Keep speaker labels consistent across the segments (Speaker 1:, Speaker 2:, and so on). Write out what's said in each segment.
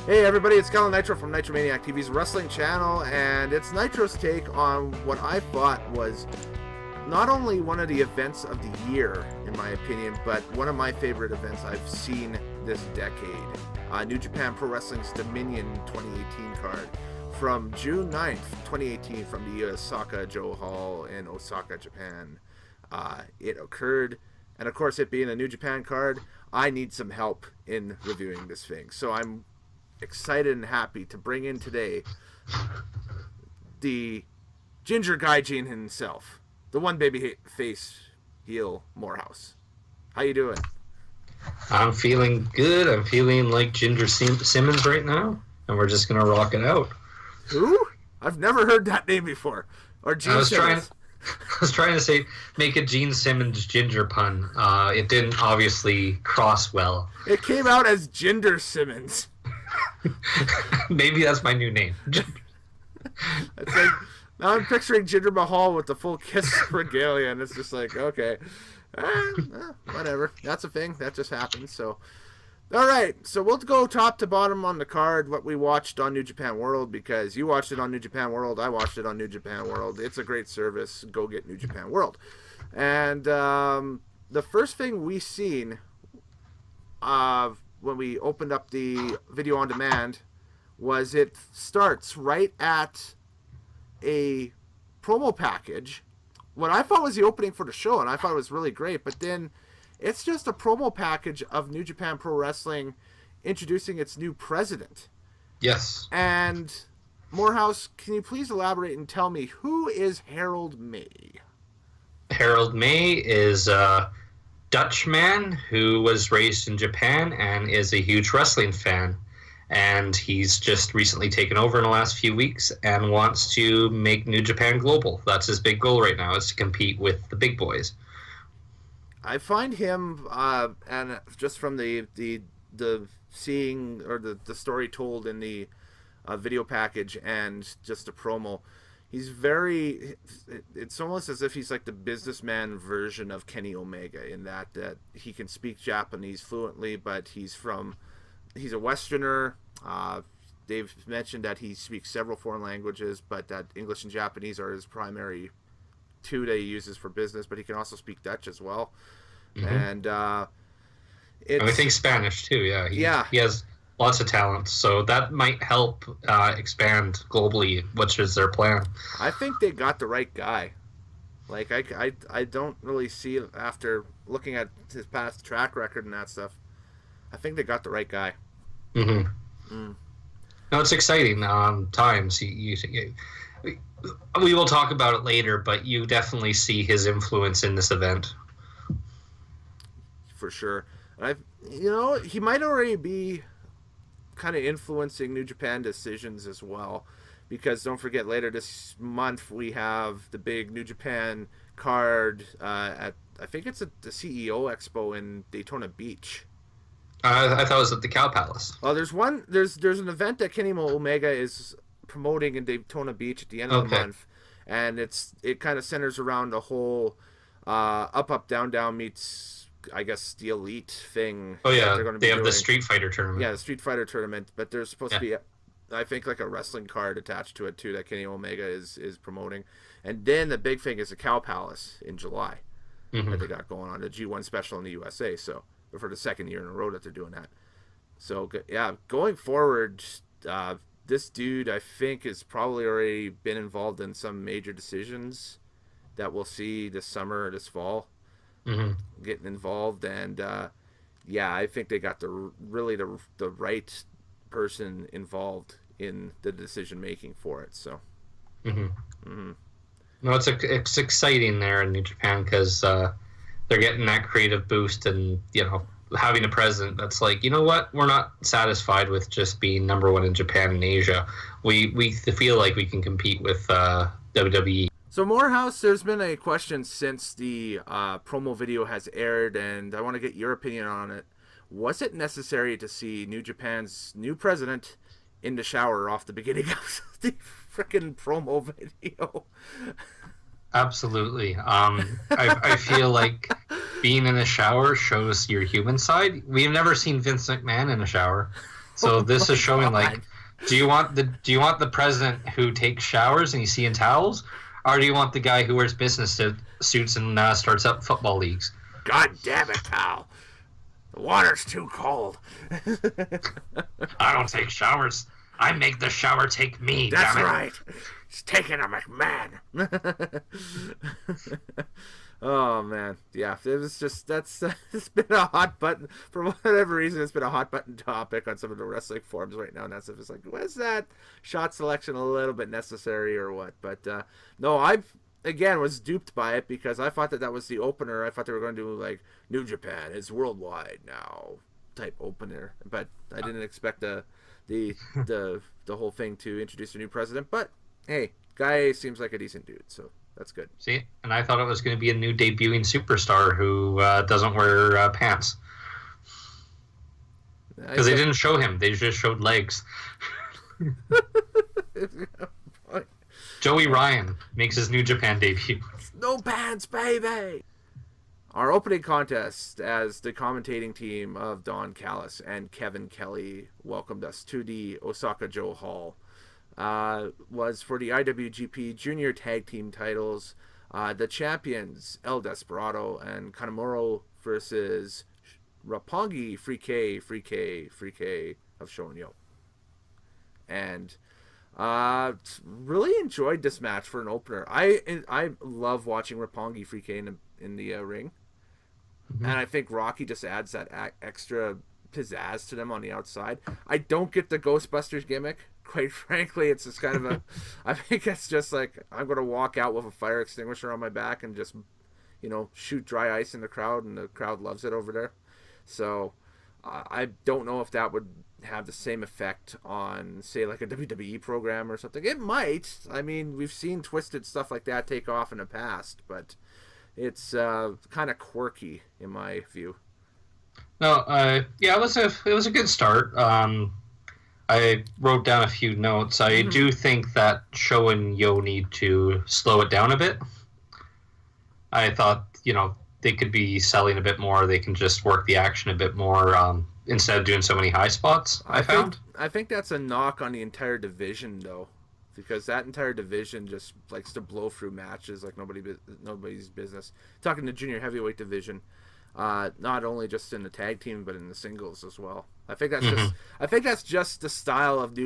Speaker 1: Hey everybody, it's Colin Nitro from Nitromaniac TV's wrestling channel, and it's Nitro's take on what I thought was not only one of the events of the year, in my opinion, but one of my favorite events I've seen this decade. New Japan Pro Wrestling's Dominion 2018 card from June 9th, 2018 from the Osaka Joe Hall in Osaka, Japan. It occurred, and of course it being a New Japan card, I need some help in reviewing this thing. So I'm excited and happy to bring in today the Ginger Gaijin himself, the one baby face heel Moorhouse. How you doing?
Speaker 2: I'm feeling good. I'm feeling like Ginger Simmons right now, and we're just gonna rock it out.
Speaker 1: Who? I've never heard that name before. Or Gene Simmons.
Speaker 2: I was trying to make a Gene Simmons Ginger pun. It didn't obviously cross well.
Speaker 1: It came out as Ginger Simmons.
Speaker 2: Maybe that's my new name.
Speaker 1: It's like, now I'm picturing Jinder Mahal with the full Kiss regalia, and it's just like, okay, whatever. That's a thing. That just happened. So, all right. So we'll go top to bottom on the card, what we watched on New Japan World, because you watched it on New Japan World. I watched it on New Japan World. It's a great service. Go get New Japan World. And the first thing we seen when we opened up the video on demand was it starts right at a promo package. What I thought was the opening for the show, and I thought it was really great, but then it's just a promo package of New Japan Pro Wrestling introducing its new president. Yes. And Moorhouse, can you please elaborate and tell me, who is Harold May?
Speaker 2: Harold May is a Dutch man who was raised in Japan and is a huge wrestling fan. And he's just recently taken over in the last few weeks and wants to make New Japan global. That's his big goal right now, is to compete with the big boys.
Speaker 1: I find him, and just from the seeing or the story told in the video package and just a promo, he's very. It's almost as if he's like the businessman version of Kenny Omega in that he can speak Japanese fluently, but he's a Westerner. They've mentioned that he speaks several foreign languages, but that English and Japanese are his primary two that he uses for business, but he can also speak Dutch as well. Mm-hmm. And
Speaker 2: I think Spanish too. Yeah, he has lots of talent, so that might help expand globally, which is their plan.
Speaker 1: I think they got the right guy. Like I don't really see, after looking at his past track record and that stuff, I think they got the right guy.
Speaker 2: Mm-hmm. No, it's exciting times. We will talk about it later, but you definitely see his influence in this event.
Speaker 1: For sure. He might already be kind of influencing New Japan decisions as well, because don't forget, later this month we have the big New Japan card at, I think it's at the CEO Expo in Daytona Beach.
Speaker 2: I thought it was at the Cow Palace.
Speaker 1: Oh, there's an event that Kenny Omega is promoting in Daytona Beach at the end of the month, and it kind of centers around a whole up down down meets, I guess, the Elite thing.
Speaker 2: Oh yeah, they have the Street Fighter tournament.
Speaker 1: Yeah, the Street Fighter tournament, but there's supposed to be, I think, like a wrestling card attached to it too that Kenny Omega is promoting. And then the big thing is the Cow Palace in July that they got going on, the G1 special in the USA. So for the second year in a row that they're doing that. So yeah, going forward, this dude, I think, has probably already been involved in some major decisions that we'll see this summer or this fall. Getting involved, and I think they got the right person involved in the decision making for it. So,
Speaker 2: No, it's exciting there in New Japan because they're getting that creative boost, and having a president that's like, you know what, we're not satisfied with just being number one in Japan and Asia. We feel like we can compete with WWE.
Speaker 1: So Moorhouse, there's been a question since the promo video has aired, and I want to get your opinion on it. Was it necessary to see New Japan's new president in the shower off the beginning of the freaking promo video?
Speaker 2: Absolutely. I feel like being in a shower shows your human side. We've never seen Vince McMahon in a shower. So this is showing
Speaker 1: God.
Speaker 2: like, do you want the president who takes showers and you see in towels, or do you want the guy who wears business suits and starts up football leagues?
Speaker 1: God damn it, pal! The water's too cold.
Speaker 2: I don't take showers. I make the shower take me.
Speaker 1: That's
Speaker 2: damn it.
Speaker 1: right. He's taking a McMahon. Oh man, yeah. It was just it's been a hot button for whatever reason. It's been a hot button topic on some of the wrestling forums right now, and that's if it's like, was that shot selection a little bit necessary or what? But no, again was duped by it because I thought that was the opener. I thought they were going to do like New Japan is worldwide now type opener, but I didn't expect the whole thing to introduce a new president. But hey, guy seems like a decent dude, so that's good.
Speaker 2: See, and I thought it was going to be a new debuting superstar who doesn't wear pants. Because they didn't show him; they just showed legs. Joey Ryan makes his New Japan debut.
Speaker 1: No pants, baby! Our opening contest as the commentating team of Don Callis and Kevin Kelly welcomed us to the Osaka Joe Hall. Was for the IWGP Junior Tag Team titles. The champions, El Desperado and Kanemaru versus Roppongi, Free K of Shonyo. And really enjoyed this match for an opener. I love watching Roppongi Free K in the ring. Mm-hmm. And I think Rocky just adds that extra pizzazz to them on the outside. I don't get the Ghostbusters gimmick. Quite frankly, it's just kind of a... I think it's just like, I'm going to walk out with a fire extinguisher on my back and just, shoot dry ice in the crowd, and the crowd loves it over there. So, I don't know if that would have the same effect on, say, like a WWE program or something. It might. I mean, we've seen twisted stuff like that take off in the past, but it's kind of quirky, in my view.
Speaker 2: No, it was a good start. I wrote down a few notes. I do think that Sho and Yo need to slow it down a bit. I thought, they could be selling a bit more. They can just work the action a bit more instead of doing so many high spots, I
Speaker 1: think that's a knock on the entire division, though, because that entire division just likes to blow through matches like nobody's business. Talking the junior heavyweight division, not only just in the tag team but in the singles as well. I think that's just the style of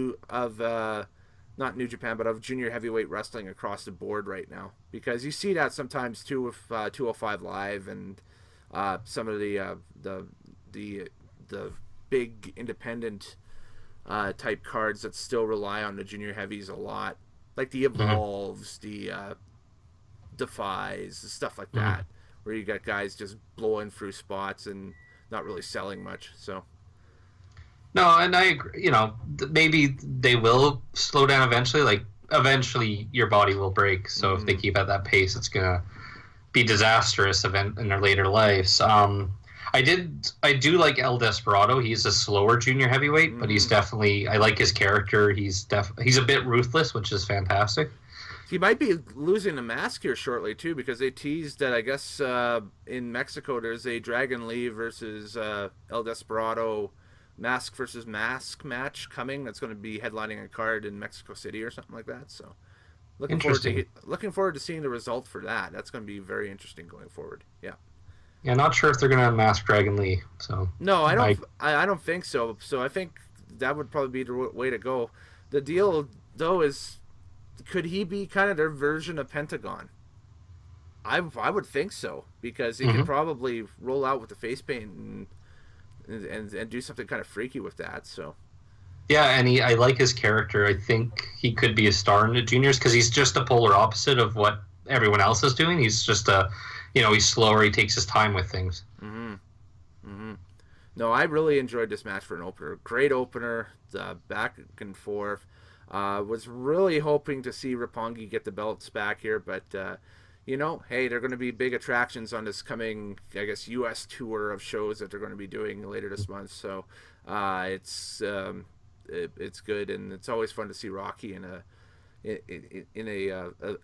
Speaker 1: not New Japan, but of junior heavyweight wrestling across the board right now. Because you see that sometimes too with 205 Live and some of the big independent type cards that still rely on the junior heavies a lot, like the Evolves, the Defies, stuff like that, where you got guys just blowing through spots and not really selling much. So.
Speaker 2: No, and I agree. Maybe they will slow down eventually. Like, eventually your body will break. So if they keep at that pace, it's going to be disastrous in their later lives. I do like El Desperado. He's a slower junior heavyweight, but he's definitely... I like his character. He's a bit ruthless, which is fantastic.
Speaker 1: He might be losing the mask here shortly, too, because they teased that, I guess, in Mexico, there's a Dragon Lee versus El Desperado mask versus mask match coming that's going to be headlining a card in Mexico City or something like that. So looking forward to seeing the result for that. That's going to be very interesting going forward. Yeah.
Speaker 2: Yeah, not sure if they're going to mask Dragon Lee. So
Speaker 1: no, I don't think so. So I think that would probably be the way to go. The deal though is, could he be kind of their version of Pentagon? I would think so, because he could probably roll out with the face paint and do something kind of freaky with that. So
Speaker 2: yeah, and I like his character. I think he could be a star in the juniors because he's just the polar opposite of what everyone else is doing. He's just he's slower. He takes his time with things.
Speaker 1: No, I really enjoyed this match for an opener. Great opener, back and forth. Was really hoping to see Roppongi get the belts back here, but hey, they're going to be big attractions on this coming, I guess, U.S. tour of shows that they're going to be doing later this month. So it's good, and it's always fun to see Rocky in a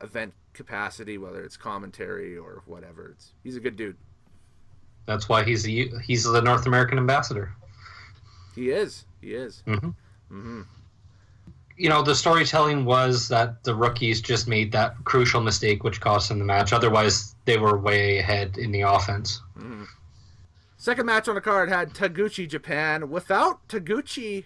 Speaker 1: event capacity, whether it's commentary or whatever. He's a good dude.
Speaker 2: That's why he's the North American ambassador.
Speaker 1: He is.
Speaker 2: Mm-hmm.
Speaker 1: Mm-hmm.
Speaker 2: The storytelling was that the rookies just made that crucial mistake, which cost them the match. Otherwise, they were way ahead in the offense.
Speaker 1: Mm-hmm. Second match on the card had Taguchi Japan without Taguchi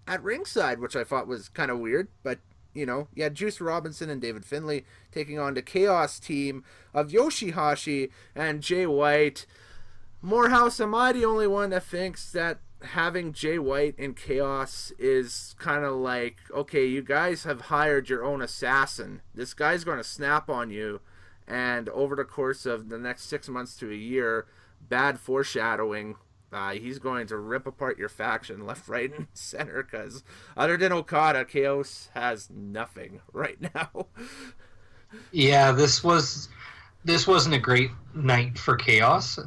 Speaker 1: at ringside, which I thought was kind of weird. But, you had Juice Robinson and David Finlay taking on the Chaos team of Yoshihashi and Jay White. Moorhouse, am I the only one that thinks that having Jay White in Chaos is kind of like, okay, you guys have hired your own assassin. This guy's going to snap on you, and over the course of the next 6 months to a year, bad foreshadowing, he's going to rip apart your faction left, right, and center, because other than Okada, Chaos has nothing right now.
Speaker 2: Yeah, this wasn't a great night for Chaos.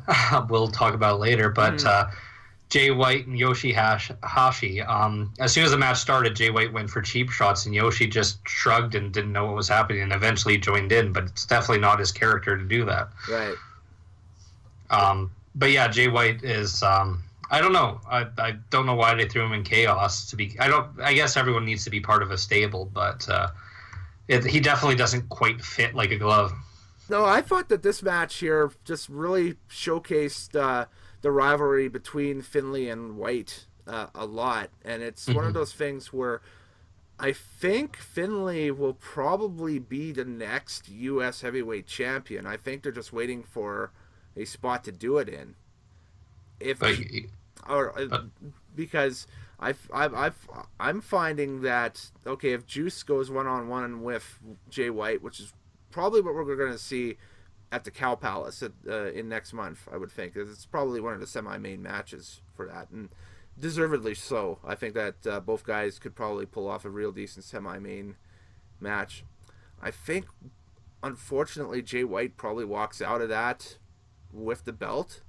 Speaker 2: We'll talk about it later, but Jay White and Yoshihashi, as soon as the match started, Jay White went for cheap shots, and Yoshi just shrugged and didn't know what was happening, and eventually joined in, but it's definitely not his character to do that.
Speaker 1: Right.
Speaker 2: But yeah, Jay White is, I don't know. I don't know why they threw him in Chaos. I guess everyone needs to be part of a stable, but he definitely doesn't quite fit like a glove.
Speaker 1: No, I thought that this match here just really showcased the rivalry between Finlay and White a lot. And it's one of those things where I think Finlay will probably be the next U.S. heavyweight champion. I think they're just waiting for a spot to do it in. Because I'm finding that, okay, if Juice goes one-on-one with Jay White, which is probably what we're going to see at the Cow Palace in next month, I would think. It's probably one of the semi-main matches for that, and deservedly so. I think that both guys could probably pull off a real decent semi-main match. I think, unfortunately, Jay White probably walks out of that with the belt,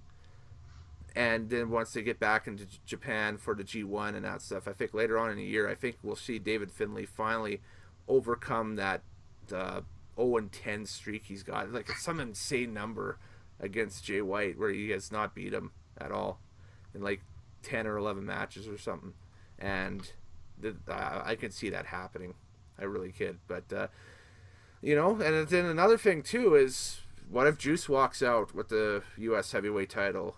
Speaker 1: and then once they get back into Japan for the G1 and that stuff, I think later on in the year, I think we'll see David Finlay finally overcome that 0-10 streak he's got. Like, it's some insane number against Jay White where he has not beat him at all in like 10 or 11 matches or something. And I can see that happening. I really could. But, and then another thing too is, what if Juice walks out with the U.S. heavyweight title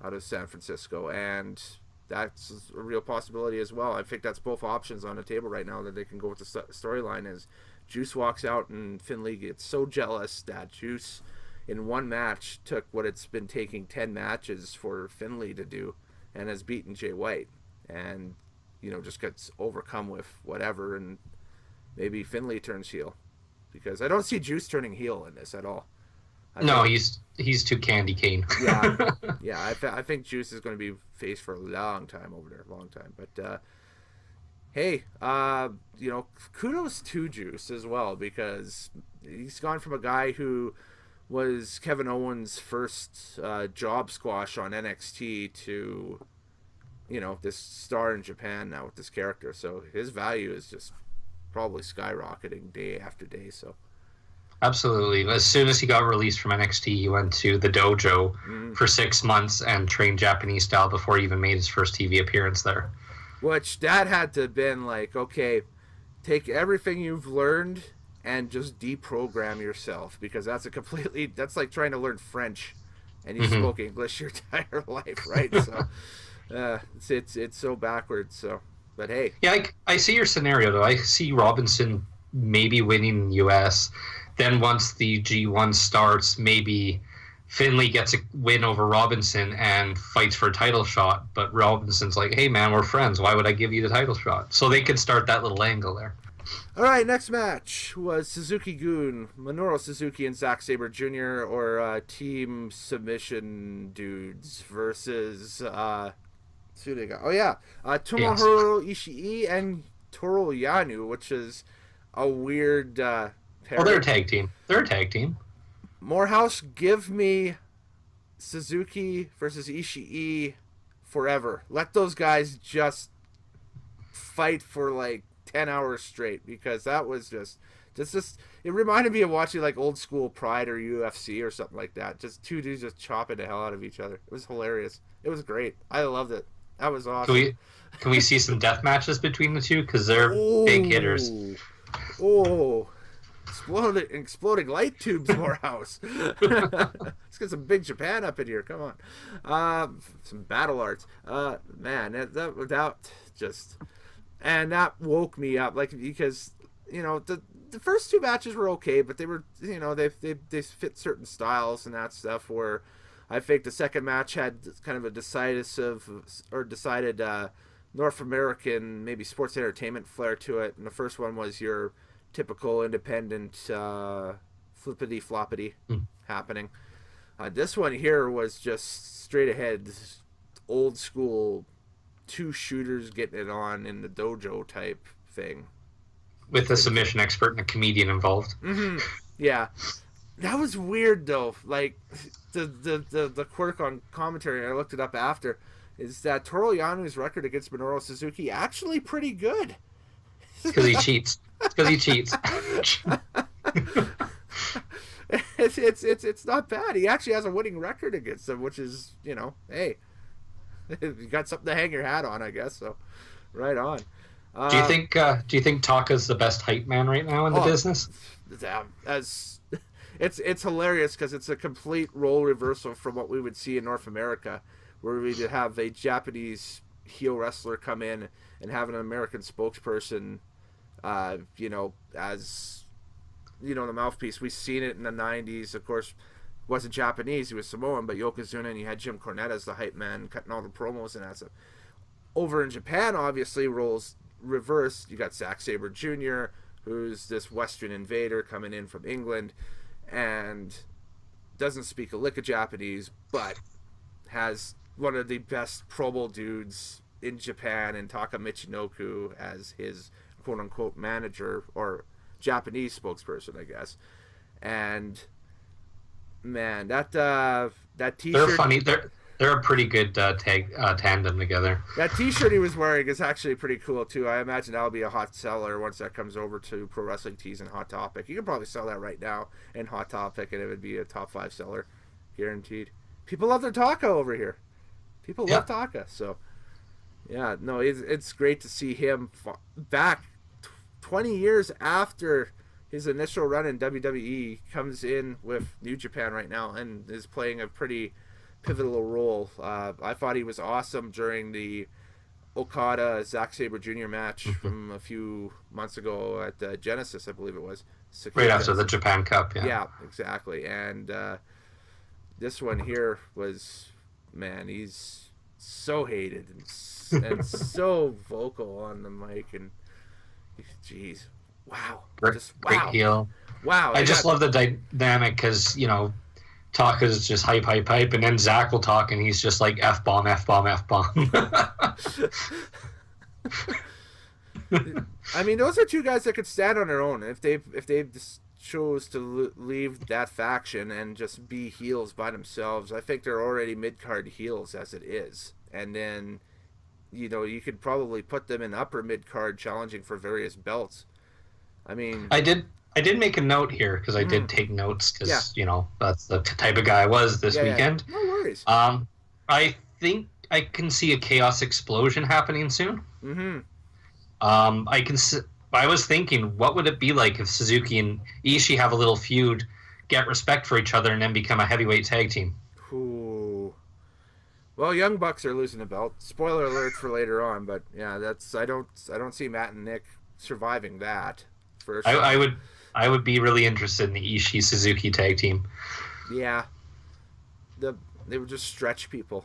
Speaker 1: out of San Francisco? And that's a real possibility as well. I think that's both options on the table right now that they can go with the storyline is Juice walks out and Finlay gets so jealous that Juice in one match took what it's been taking 10 matches for Finlay to do and has beaten Jay White, and just gets overcome with whatever, and maybe Finlay turns heel, because I don't see Juice turning heel in this at all.
Speaker 2: He's too candy cane.
Speaker 1: Yeah. I think Juice is going to be face for a long time over there, But hey, kudos to Juice as well, because he's gone from a guy who was Kevin Owens' first job squash on NXT to, this star in Japan now with this character. So his value is just probably skyrocketing day after day. So.
Speaker 2: Absolutely. As soon as he got released from NXT, he went to the dojo for 6 months and trained Japanese style before he even made his first TV appearance there.
Speaker 1: Which that had to have been like, okay, take everything you've learned and just deprogram yourself, because that's like trying to learn French and you spoke English your entire life, right? So it's so backwards. So, but hey. Yeah,
Speaker 2: I see your scenario though. I see Robinson maybe winning the US. Then once the G1 starts, maybe Finlay gets a win over Robinson and fights for a title shot. But Robinson's like, hey, man, we're friends. Why would I give you the title shot? So they could start that little angle there.
Speaker 1: All right, next match was Suzuki-gun, Minoru Suzuki and Zack Sabre Jr., or Team Submission Dudes versus Tomohiro Ishii and Toru Yano, which is a weird...
Speaker 2: they're a tag team.
Speaker 1: Moorhouse, give me Suzuki versus Ishii forever. Let those guys just fight for like 10 hours straight, because that was just it reminded me of watching like old school Pride or UFC or something like that. Just two dudes just chopping the hell out of each other. It was hilarious. It was great. I loved it. That was awesome.
Speaker 2: Can we see some death matches between the two? Because they're big hitters.
Speaker 1: Oh, exploding light tubes, Moorhouse. Let's get some Big Japan up in here. Come on, some battle arts. Man, that just, and that woke me up, like, because the first two matches were okay, but they were they fit certain styles and that stuff. Where I think the second match had kind of a decided North American, maybe sports entertainment flair to it, and the first one was your typical independent flippity floppity happening. This one here was just straight ahead, old school, two shooters getting it on in the dojo type thing,
Speaker 2: with a submission expert and a comedian involved.
Speaker 1: Mm-hmm. Yeah, that was weird though. Like the quirk on commentary, I looked it up after, is that Toru Yanu's record against Minoru Suzuki actually pretty good.
Speaker 2: Because he cheats.
Speaker 1: It's not bad. He actually has a winning record against him, which is, hey, you got something to hang your hat on, I guess. So, right on.
Speaker 2: Do you think Taka's the best hype man right now in the business?
Speaker 1: It's hilarious because it's a complete role reversal from what we would see in North America, where we'd have a Japanese heel wrestler come in and have an American spokesperson, as the mouthpiece. We've seen it in the 90s. Of course, wasn't Japanese, he was Samoan, but Yokozuna, and you had Jim Cornette as the hype man cutting all the promos and that stuff. Over in Japan, obviously, roles reversed. You got Zack Sabre Jr., who's this Western invader coming in from England and doesn't speak a lick of Japanese, but has one of the best promo dudes in Japan, and Taka Michinoku as his quote-unquote manager or Japanese spokesperson, I guess. And man, that t-shirt,
Speaker 2: they're funny. They're a pretty good tandem together.
Speaker 1: That t-shirt he was wearing is actually pretty cool too. I imagine that'll be a hot seller once that comes over to Pro Wrestling Tees and Hot Topic. You can probably sell that right now in Hot Topic, and it would be a top 5 seller, guaranteed. People love their Taka over here. People love Taka, so yeah, no, it's great to see him back 20 years after his initial run in WWE, comes in with New Japan right now and is playing a pretty pivotal role. I thought he was awesome during the Okada Zack Sabre Jr. match from a few months ago at Genesis, I believe it was.
Speaker 2: Right after the Japan Cup, yeah.
Speaker 1: Yeah, exactly. And this one here was, man, he's so hated and so vocal on the mic, and jeez, wow,
Speaker 2: great heel.
Speaker 1: Wow,
Speaker 2: I just love the dynamic because Taka's just hype, and then Zach will talk, and he's just like F-bomb.
Speaker 1: I mean, those are two guys that could stand on their own if they just chose to leave that faction and just be heels by themselves. I think they're already mid-card heels as it is, and then you could probably put them in upper mid-card challenging for various belts. I mean,
Speaker 2: I did make a note here because I did take notes because that's the type of guy I was this weekend.
Speaker 1: No worries.
Speaker 2: I think I can see a chaos explosion happening soon. I was thinking, what would it be like if Suzuki and Ishii have a little feud, get respect for each other, and then become a heavyweight tag team?
Speaker 1: Ooh. Well, Young Bucks are losing a belt. Spoiler alert for later on, but yeah, I don't see Matt and Nick surviving that. First,
Speaker 2: I would be really interested in the Ishii Suzuki tag team.
Speaker 1: Yeah, they would just stretch people.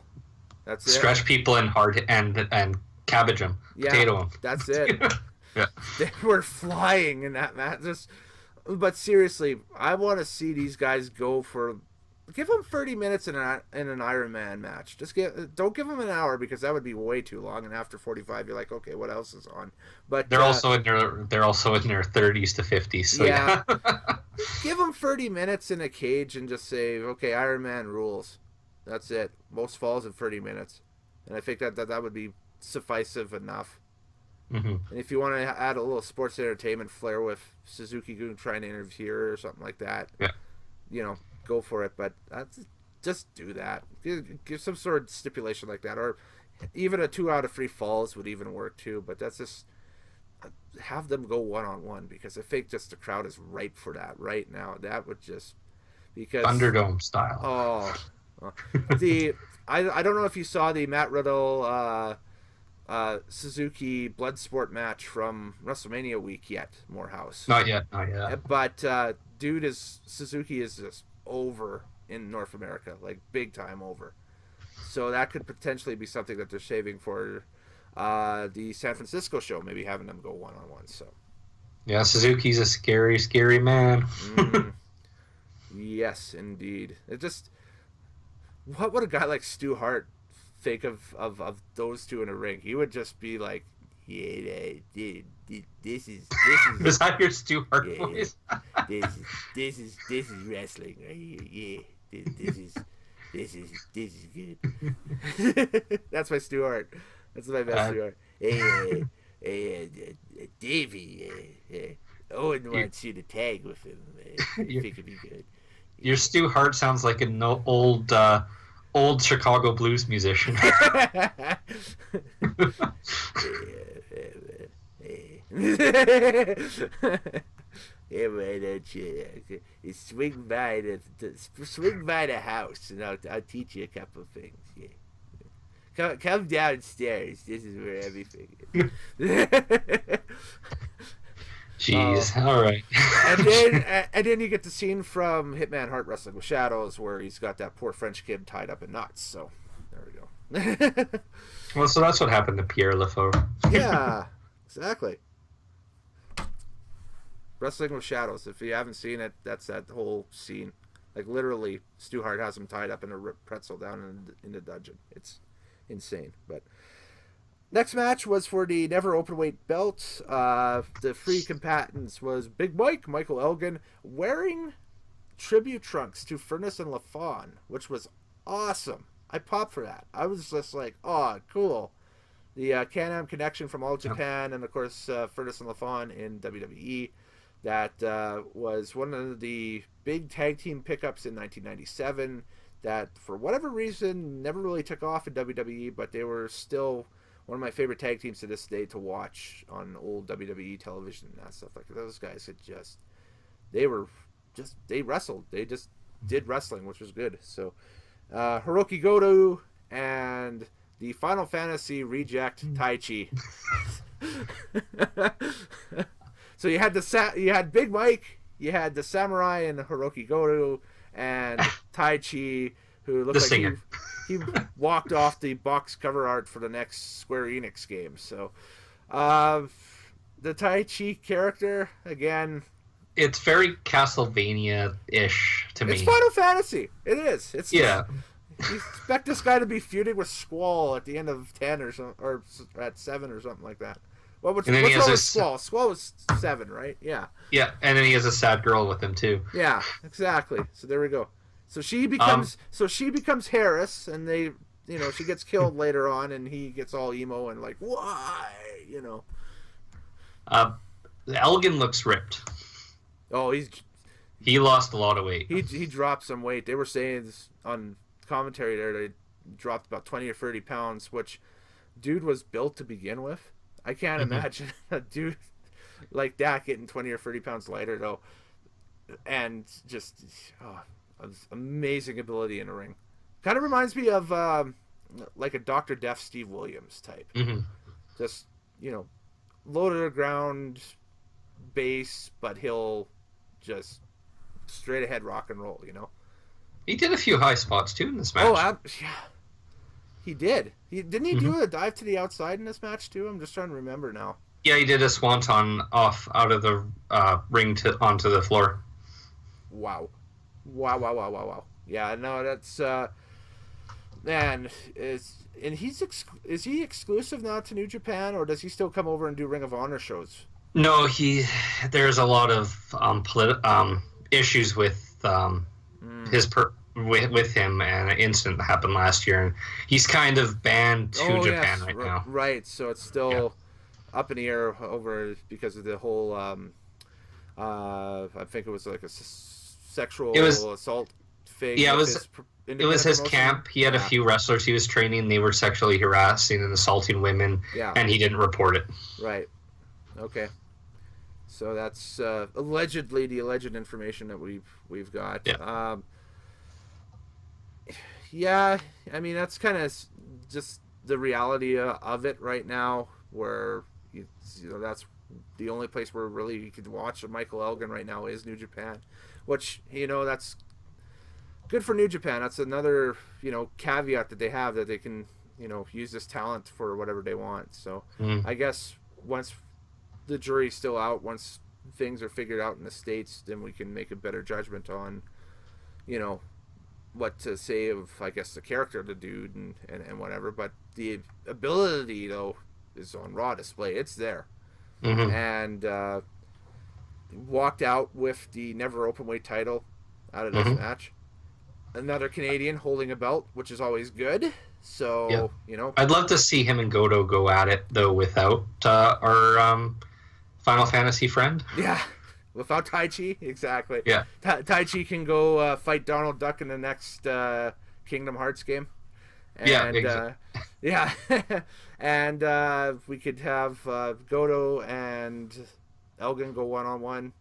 Speaker 1: That's
Speaker 2: stretch people and cabbage them, potato them.
Speaker 1: That's it.
Speaker 2: Yeah.
Speaker 1: They were flying in that match. But seriously, I want to see these guys go for. Give them 30 minutes in an Iron Man match. Don't give them an hour because that would be way too long. And after 45, you're like, okay, what else is on? But
Speaker 2: they're also in their 30s to 50s. So
Speaker 1: yeah. Give them 30 minutes in a cage and just say, okay, Iron Man rules. That's it. Most falls in 30 minutes, and I think that would be sufficient enough. And if you want to add a little sports entertainment flair with Suzuki Gun trying to interfere or something like that, go for it. But just do that. Give some sort of stipulation like that, or even a 2 out of 3 falls would even work too. But that's just have them go 1-on-1 because I think just the crowd is ripe for that right now. That would just because
Speaker 2: Thunderdome style.
Speaker 1: I don't know if you saw the Matt Riddle Suzuki Bloodsport match from WrestleMania week yet, Moorhouse.
Speaker 2: Not yet.
Speaker 1: But Suzuki is just over in North America, like big time over. So that could potentially be something that they're saving for the San Francisco show, maybe having them go 1-on-1. So
Speaker 2: yeah, Suzuki's a scary, scary man.
Speaker 1: Yes, indeed. It just what would a guy like Stu Hart think of those two in a ring? He would just be like, yeah, this is
Speaker 2: is that your Stu Hart voice?
Speaker 1: this is wrestling right here. Yeah, this is good. That's my Stu Hart. That's my best Stu Hart. Hey, Davey, Owen wants you to tag with him. I think it'd be good.
Speaker 2: Your Stu Hart sounds like an old Chicago blues musician.
Speaker 1: Yeah, why don't you swing by the house and I'll teach you a couple of things. Yeah. Come downstairs. This is where everything is.
Speaker 2: Jeez, all right.
Speaker 1: and then you get the scene from Hitman Hart Wrestling with Shadows where he's got that poor French kid tied up in knots. So there we go.
Speaker 2: Well, so that's what happened to Pierre Lefort.
Speaker 1: Yeah, exactly. Wrestling with Shadows. If you haven't seen it, that's that whole scene. Like literally, Stu Hart has him tied up in a pretzel down in the dungeon. It's insane. But next match was for the never openweight belt. The three combatants was Big Mike, Michael Elgin, wearing tribute trunks to Furnace and LaFawn, which was awesome. I popped for that. I was just like, oh, cool. The Can-Am connection from All Japan, and of course Furnace and LaFawn in WWE. That was one of the big tag team pickups in 1997 that, for whatever reason, never really took off in WWE, but they were still one of my favorite tag teams to this day to watch on old WWE television and that stuff. Like those guys had they wrestled. They just did wrestling, which was good. So Hiroki Goto and the Final Fantasy reject Taichi. So you had Big Mike, you had the Samurai and Hiroki Goto, and Taichi, who looked like he walked off the box cover art for the next Square Enix game. So the Taichi character, again,
Speaker 2: it's very Castlevania-ish to me.
Speaker 1: It's Final Fantasy. It is. It's
Speaker 2: yeah.
Speaker 1: You expect this guy to be feuding with Squall at the end of 10 or something, or at 7 or something like that. What's wrong with Squall? Squall was 7, right? Yeah.
Speaker 2: Yeah, and then he has a sad girl with him too.
Speaker 1: Yeah, exactly. So there we go. So she becomes Harris, and she gets killed later on, and he gets all emo and like, why,
Speaker 2: Elgin looks ripped.
Speaker 1: Oh,
Speaker 2: he lost a lot of weight.
Speaker 1: He dropped some weight. They were saying on commentary there they dropped about 20 or 30 pounds, which dude was built to begin with. I can't imagine a dude like that getting 20 or 30 pounds lighter, though. And just amazing ability in the ring. Kind of reminds me of like a Dr. Death Steve Williams type.
Speaker 2: Mm-hmm.
Speaker 1: Just, low to the ground bass, but he'll just straight ahead rock and roll,
Speaker 2: He did a few high spots, too, in this match.
Speaker 1: Oh, yeah. He did. Didn't he do a dive to the outside in this match too? I'm just trying to remember now.
Speaker 2: Yeah, he did a swanton out of the ring onto the floor.
Speaker 1: Wow. Yeah, no, that's man. Is he exclusive now to New Japan, or does he still come over and do Ring of Honor shows?
Speaker 2: No, there's a lot of issues with with him and an incident that happened last year, and he's kind of banned to Japan right now.
Speaker 1: Right, so it's still up in the air over because of the whole I think it was like a sexual assault thing.
Speaker 2: Yeah,
Speaker 1: with
Speaker 2: it was his
Speaker 1: promotion?
Speaker 2: camp. He had a few wrestlers he was training. They were sexually harassing and assaulting women, and he didn't report it.
Speaker 1: Right. Okay. So that's allegedly the alleged information that we've got.
Speaker 2: Yeah.
Speaker 1: Yeah, I mean that's kind of just the reality of it right now, where you know that's the only place where really you could watch Michael Elgin right now is New Japan, which that's good for New Japan. That's another caveat that they have, that they can use this talent for whatever they want. So I guess once the jury's still out, once things are figured out in the States, then we can make a better judgment on what to say of, I guess, the character of the dude and whatever. But the ability, though, is on raw display. It's there. And walked out with the never openweight title out of this match. Another Canadian holding a belt, which is always good. So,
Speaker 2: I'd love to see him and Goto go at it, though, without our Final Fantasy friend.
Speaker 1: Yeah. Without Tai Chi, exactly.
Speaker 2: Yeah.
Speaker 1: Tai Chi can go fight Donald Duck in the next Kingdom Hearts game. And,
Speaker 2: yeah.
Speaker 1: And we could have Goto and Elgin go one-on-one.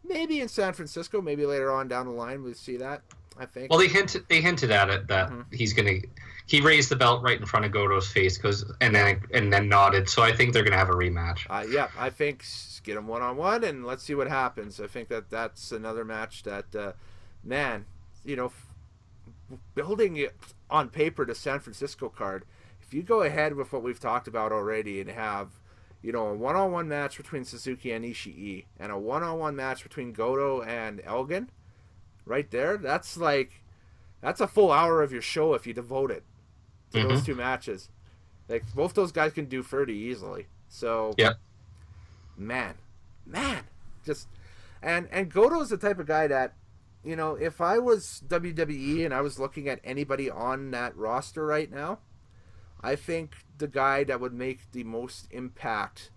Speaker 1: Maybe in San Francisco. Maybe later on down the line we'll see that, I think.
Speaker 2: Well, they hinted at it that he raised the belt right in front of Goto's face and then nodded. So I think they're gonna have a rematch.
Speaker 1: Yeah, I think get them one-on-one and let's see what happens. I think that's another match that, building it on paper the San Francisco card. If you go ahead with what we've talked about already and have, a one-on-one match between Suzuki and Ishii and a one-on-one match between Goto and Elgin, right there, that's a full hour of your show if you devote it to those two matches. Like, both those guys can do 30 easily. So, man, just and Goto's the type of guy that, if I was WWE and I was looking at anybody on that roster right now, I think the guy that would make the most impact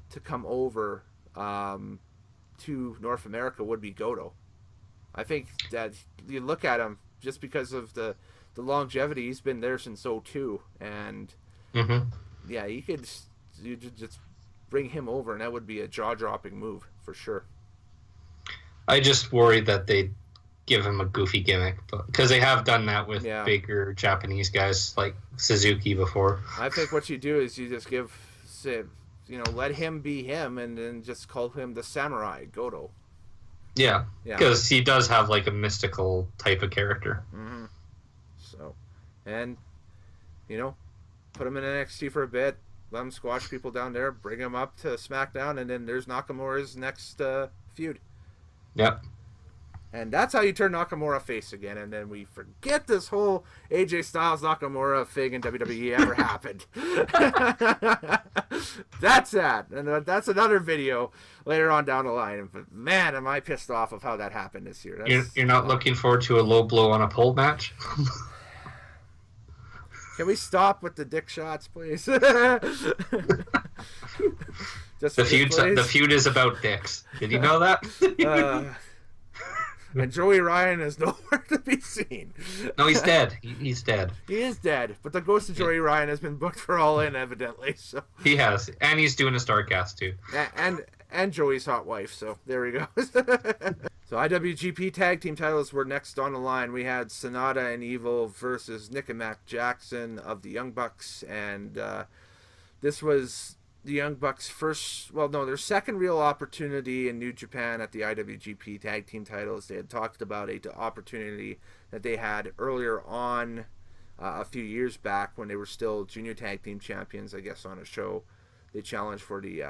Speaker 1: to come over to North America would be Goto. I think that you look at him just because of the longevity. He's been there since 2002, and you could just bring him over, and that would be a jaw-dropping move for sure.
Speaker 2: I just worry that they give him a goofy gimmick, because they have done that with bigger Japanese guys like Suzuki before.
Speaker 1: I think what you do is you just let him be him, and then just call him the Samurai Goto.
Speaker 2: Yeah, because he does have like a mystical type of character.
Speaker 1: So, and put him in NXT for a bit, let him squash people down there, bring him up to SmackDown, and then there's Nakamura's next feud.
Speaker 2: Yep.
Speaker 1: And that's how you turn Nakamura face again, and then we forget this whole AJ Styles Nakamura thing in WWE ever happened. That's that, and that's another video later on down the line. But man, am I pissed off of how that happened this year.
Speaker 2: You're not looking forward to a low blow on a pole match?
Speaker 1: Can we stop with the dick shots, please?
Speaker 2: Just the feud is about dicks. Did you know that?
Speaker 1: And Joey Ryan is nowhere to be seen.
Speaker 2: No, he's dead. He's dead.
Speaker 1: He is dead, but the ghost of Joey Ryan has been booked for All In, evidently. So
Speaker 2: he has, and he's doing a Starcast too.
Speaker 1: And Joey's hot wife. So there we go. So IWGP Tag Team titles were next on the line. We had Sonata and Evil versus Nick and Mac Jackson of the Young Bucks, and this was the Young Bucks' their second real opportunity in New Japan at the IWGP Tag Team titles. They had talked about an opportunity that they had earlier on a few years back when they were still junior tag team champions, I guess, on a show. They challenged for the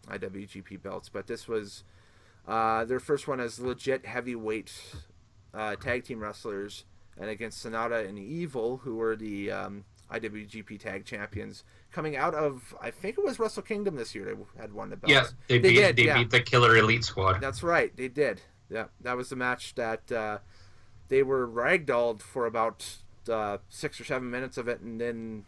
Speaker 1: IWGP belts, but this was their first one as legit heavyweight tag team wrestlers, and against Sonata and Evil, who were the IWGP Tag Champions, coming out of, I think it was Wrestle Kingdom this year. They had won the belts.
Speaker 2: Yeah, they beat the Killer Elite Squad.
Speaker 1: That's right, they did. Yeah, that was the match that they were ragdolled for about 6 or 7 minutes of it, and then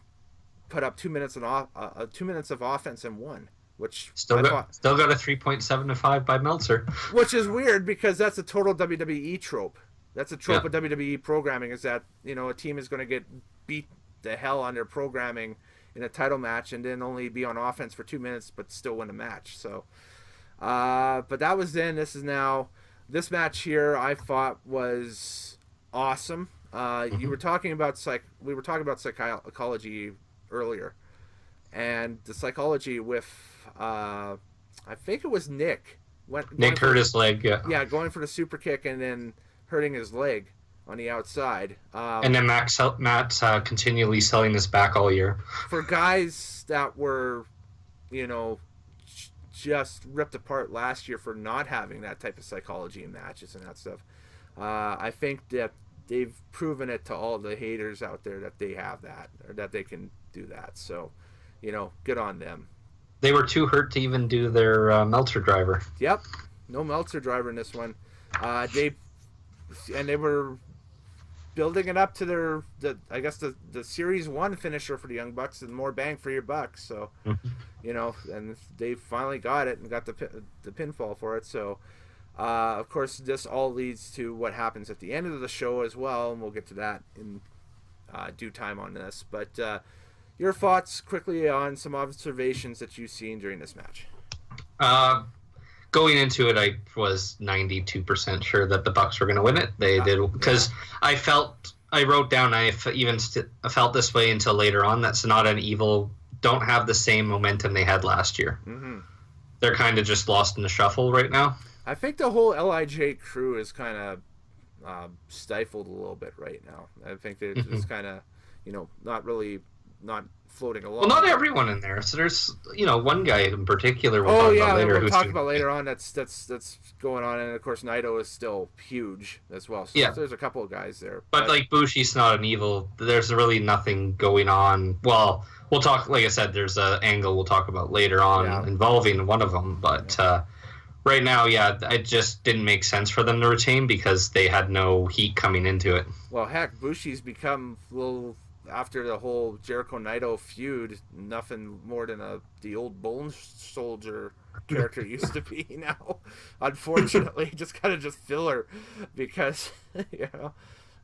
Speaker 1: put up 2 minutes of 2 minutes of offense and won. Which
Speaker 2: still got a 3.75 by Meltzer.
Speaker 1: Which is weird because that's a total WWE trope. That's a trope of WWE programming, is that, a team is going to get beat the hell on their programming in a title match and then only be on offense for 2 minutes but still win a match. So, but that was then. This is now. This match here I thought was awesome. You were talking about we were talking about psychology earlier, and the psychology with I think it was Nick.
Speaker 2: Nick hurt his leg.
Speaker 1: Yeah, going for the super kick and then hurting his leg on the outside.
Speaker 2: And then Matt's continually selling this back all year.
Speaker 1: For guys that were, just ripped apart last year for not having that type of psychology in matches and that stuff, I think that they've proven it to all the haters out there that they have that, or that they can do that. So, good on them.
Speaker 2: They were too hurt to even do their Meltzer driver.
Speaker 1: Yep, no Meltzer driver in this one. They were building it up to the Series 1 finisher for the Young Bucks and more bang for your buck. So, and they finally got it and got the pinfall for it. So, of course, this all leads to what happens at the end of the show as well, and we'll get to that in due time on this. But your thoughts quickly on some observations that you've seen during this match.
Speaker 2: Going into it, I was 92% sure that the Bucks were going to win it. They did, because I wrote down, I felt this way until later on, that Sonata and Evil don't have the same momentum they had last year. Mm-hmm. They're kind of just lost in the shuffle right now.
Speaker 1: I think the whole LIJ crew is kind of stifled a little bit right now. I think they're just kind of, not floating along.
Speaker 2: Well, not everyone in there. So there's, one guy in particular we'll
Speaker 1: talk about later on. That's going on, and of course Naito is still huge as well. So there's a couple of guys there.
Speaker 2: But like Bushi, Snot, and Evil, there's really nothing going on. Well, we'll talk. Like I said, there's an angle we'll talk about later on involving one of them. But right now, it just didn't make sense for them to retain because they had no heat coming into it.
Speaker 1: Well, heck, Bushi's become a little. After the whole Jericho-Naito feud, nothing more than the old Bone Soldier character used to be now. Unfortunately, just filler, because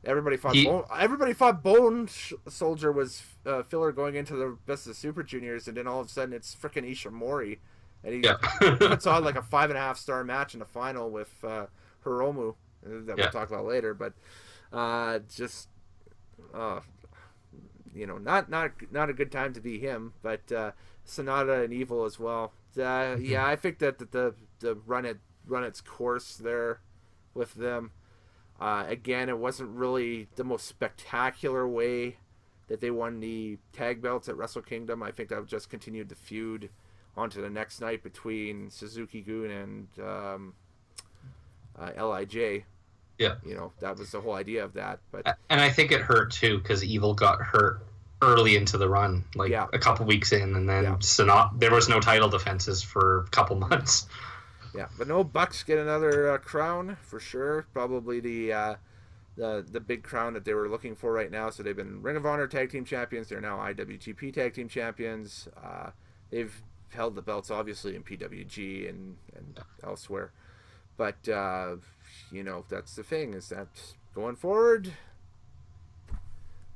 Speaker 1: everybody thought Bone Soldier was filler going into the Best of the Super Juniors, and then all of a sudden it's freaking Ishimori, and he puts on like a 5.5-star match in the final with Hiromu that we'll talk about later, but not a good time to be him, but Sonata and Evil as well. I think that the run its course there with them. Again, it wasn't really the most spectacular way that they won the tag belts at Wrestle Kingdom. I think that just continued the feud onto the next night between Suzuki-gun and LIJ.
Speaker 2: Yeah,
Speaker 1: that was the whole idea of that. But
Speaker 2: and I think it hurt too because Evil got hurt early into the run, a couple weeks in, and then there was no title defenses for a couple months.
Speaker 1: Yeah, but no, Bucks get another crown for sure. Probably the big crown that they were looking for right now. So they've been Ring of Honor Tag Team Champions. They're now IWGP Tag Team Champions. They've held the belts obviously in PWG and elsewhere. But that's the thing, is that going forward,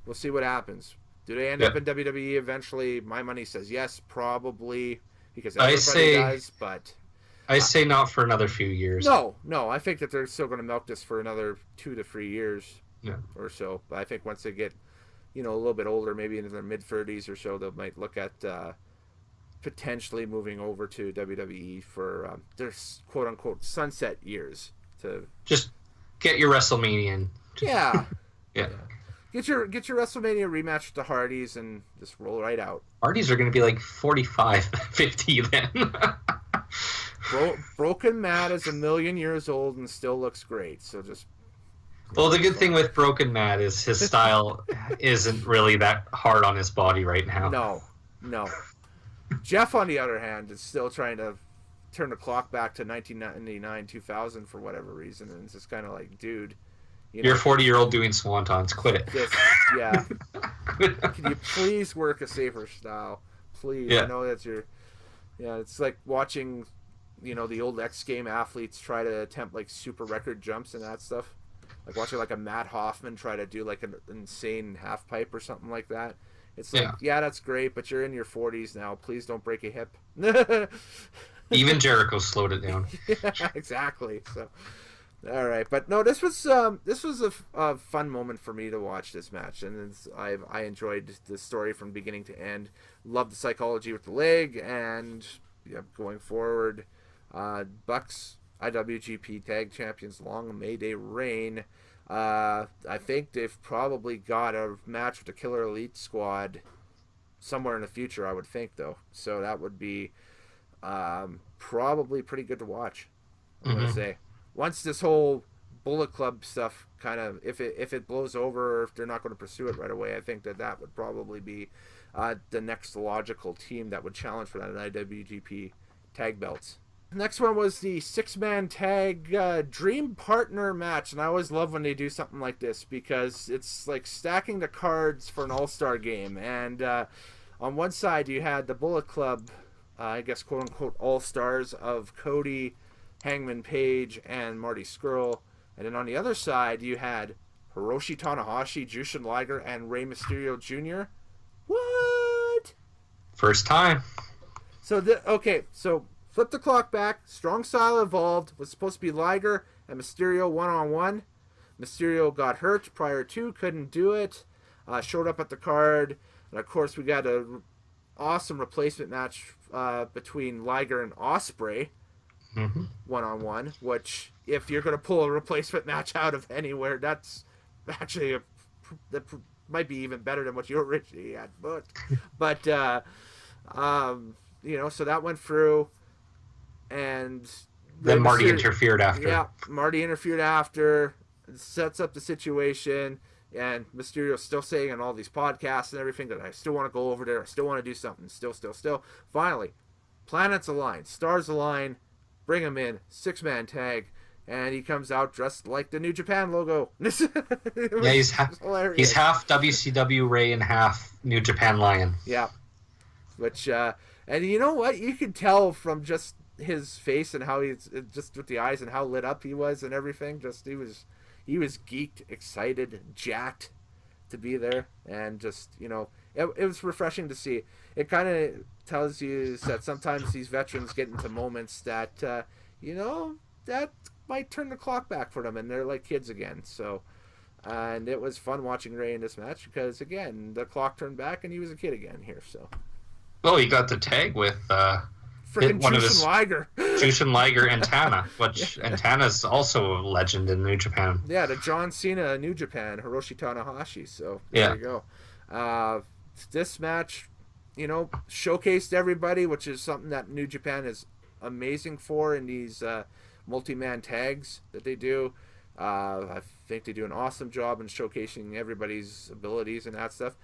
Speaker 1: we'll see what happens. Do they end up in WWE eventually? My money says yes, probably, because everybody does, but
Speaker 2: I say not for another few years.
Speaker 1: No, I think that they're still going to milk this for another 2 to 3 years or so. But I think once they get, a little bit older, maybe into their mid-30s or so, they might look at potentially moving over to WWE for their quote-unquote sunset years. To
Speaker 2: just get your WrestleMania in.
Speaker 1: Yeah. Get your WrestleMania rematch with the Hardys and just roll right out.
Speaker 2: Hardys are going to be like 45, 50 then.
Speaker 1: Broken Matt is 1,000,000 years old and still looks great. So just.
Speaker 2: Well, the good thing with Broken Matt is his style isn't really that hard on his body right now.
Speaker 1: No. Jeff, on the other hand, is still trying to turn the clock back to 1999, 2000 for whatever reason, and it's just kind of like, dude,
Speaker 2: you're a 40-year-old doing swantons. Quit it.
Speaker 1: Can you please work a safer style, please? I know that's your. It's like watching, the old X Game athletes try to attempt like super record jumps and that stuff. like watching like a Matt Hoffman try to do like an insane half pipe or something like that. It's like, yeah, that's great, but you're in your 40s now. Please don't break a hip.
Speaker 2: Even Jericho slowed it down.
Speaker 1: Yeah, exactly. So, all right, but no, this was a fun moment for me to watch this match, and I enjoyed the story from beginning to end. Loved the psychology with the leg, and going forward, Bucks IWGP Tag Champions, long may they reign. I think they've probably got a match with the Killer Elite Squad somewhere in the future, I would think, though. So that would be probably pretty good to watch, I'm going to say. Once this whole Bullet Club stuff kind of, if it blows over, or if they're not going to pursue it right away, I think that would probably be the next logical team that would challenge for that IWGP tag belts. Next one was the 6-man tag dream partner match, and I always love when they do something like this because it's like stacking the cards for an all-star game. And on one side you had the Bullet Club, I guess quote-unquote all-stars of Cody, Hangman Page, and Marty Scurll. And then on the other side you had Hiroshi Tanahashi, Jushin Liger, and Rey Mysterio Jr. What?
Speaker 2: First time.
Speaker 1: So flip the clock back. Strong Style Evolved was supposed to be Liger and Mysterio one-on-one. Mysterio got hurt prior to, couldn't do it. Showed up at the card. And of course, we got an awesome replacement match between Liger and Ospreay one-on-one, which, if you're going to pull a replacement match out of anywhere, that's actually that might be even better than what you originally had booked. But, so that went through. And
Speaker 2: then Marty interfered after.
Speaker 1: Yeah, Marty interfered after, sets up the situation, and Mysterio's still saying on all these podcasts and everything that I still want to go over there, I still want to do something, still. Finally, planets align, stars align, bring him in, 6-man tag, and he comes out dressed like the New Japan logo.
Speaker 2: Yeah, he's half WCW Ray and half New Japan Lion.
Speaker 1: Yeah, which, and you know what? You can tell from just his face and how he's just with the eyes and how lit up he was and everything. Just he was geeked, excited, jacked to be there, and just it was refreshing to see. It kind of tells you that sometimes these veterans get into moments that that might turn the clock back for them, and they're like kids again. So, and it was fun watching Ray in this match because again the clock turned back and he was a kid again here. So,
Speaker 2: well, he got the tag with
Speaker 1: freaking
Speaker 2: Jushin Liger and Tana, and Tana's also a legend in New Japan.
Speaker 1: Yeah, the John Cena New Japan, Hiroshi Tanahashi. So there you go. This match, showcased everybody, which is something that New Japan is amazing for in these multi-man tags that they do. I think they do an awesome job in showcasing everybody's abilities and that stuff.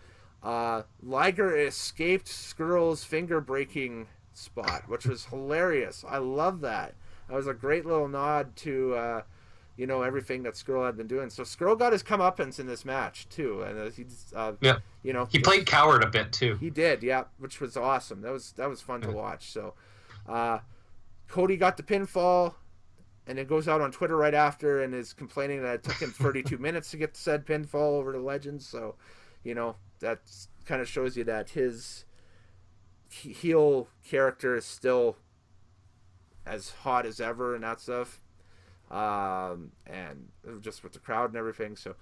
Speaker 1: Liger escaped Scurll's finger-breaking spot, which was hilarious. I love that. That was a great little nod to everything that Scurll had been doing. So Scurll got his comeuppance in this match too, and
Speaker 2: he played coward a bit too.
Speaker 1: He did, yeah, which was awesome. That was fun to watch. So Cody got the pinfall, and it goes out on Twitter right after and is complaining that it took him 32 minutes to get the said pinfall over the Legends. So that kind of shows you that his heel character is still as hot as ever and that stuff, and just with the crowd and everything. So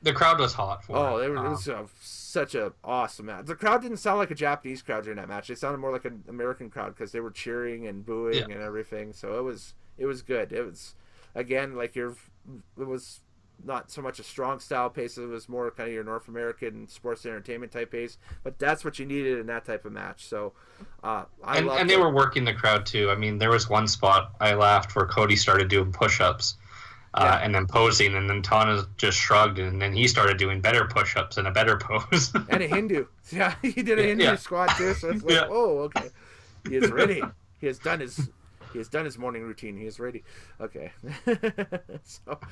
Speaker 2: the crowd was hot for
Speaker 1: it was such a awesome match. The crowd didn't sound like a Japanese crowd during that match. They sounded more like an American crowd because they were cheering and booing and everything. So it was good. It was, again, like it was not so much a strong style pace. It was more kind of your North American sports entertainment type pace, but that's what you needed in that type of match. So
Speaker 2: and they were working the crowd too. I mean, there was one spot I laughed where Cody started doing push-ups and then posing, and then Tana just shrugged, and then he started doing better push-ups and a better pose.
Speaker 1: And a Hindu. Yeah, he did a Hindu squat too. So it's like, oh, okay. He is ready. He has done his morning routine. He is ready. Okay.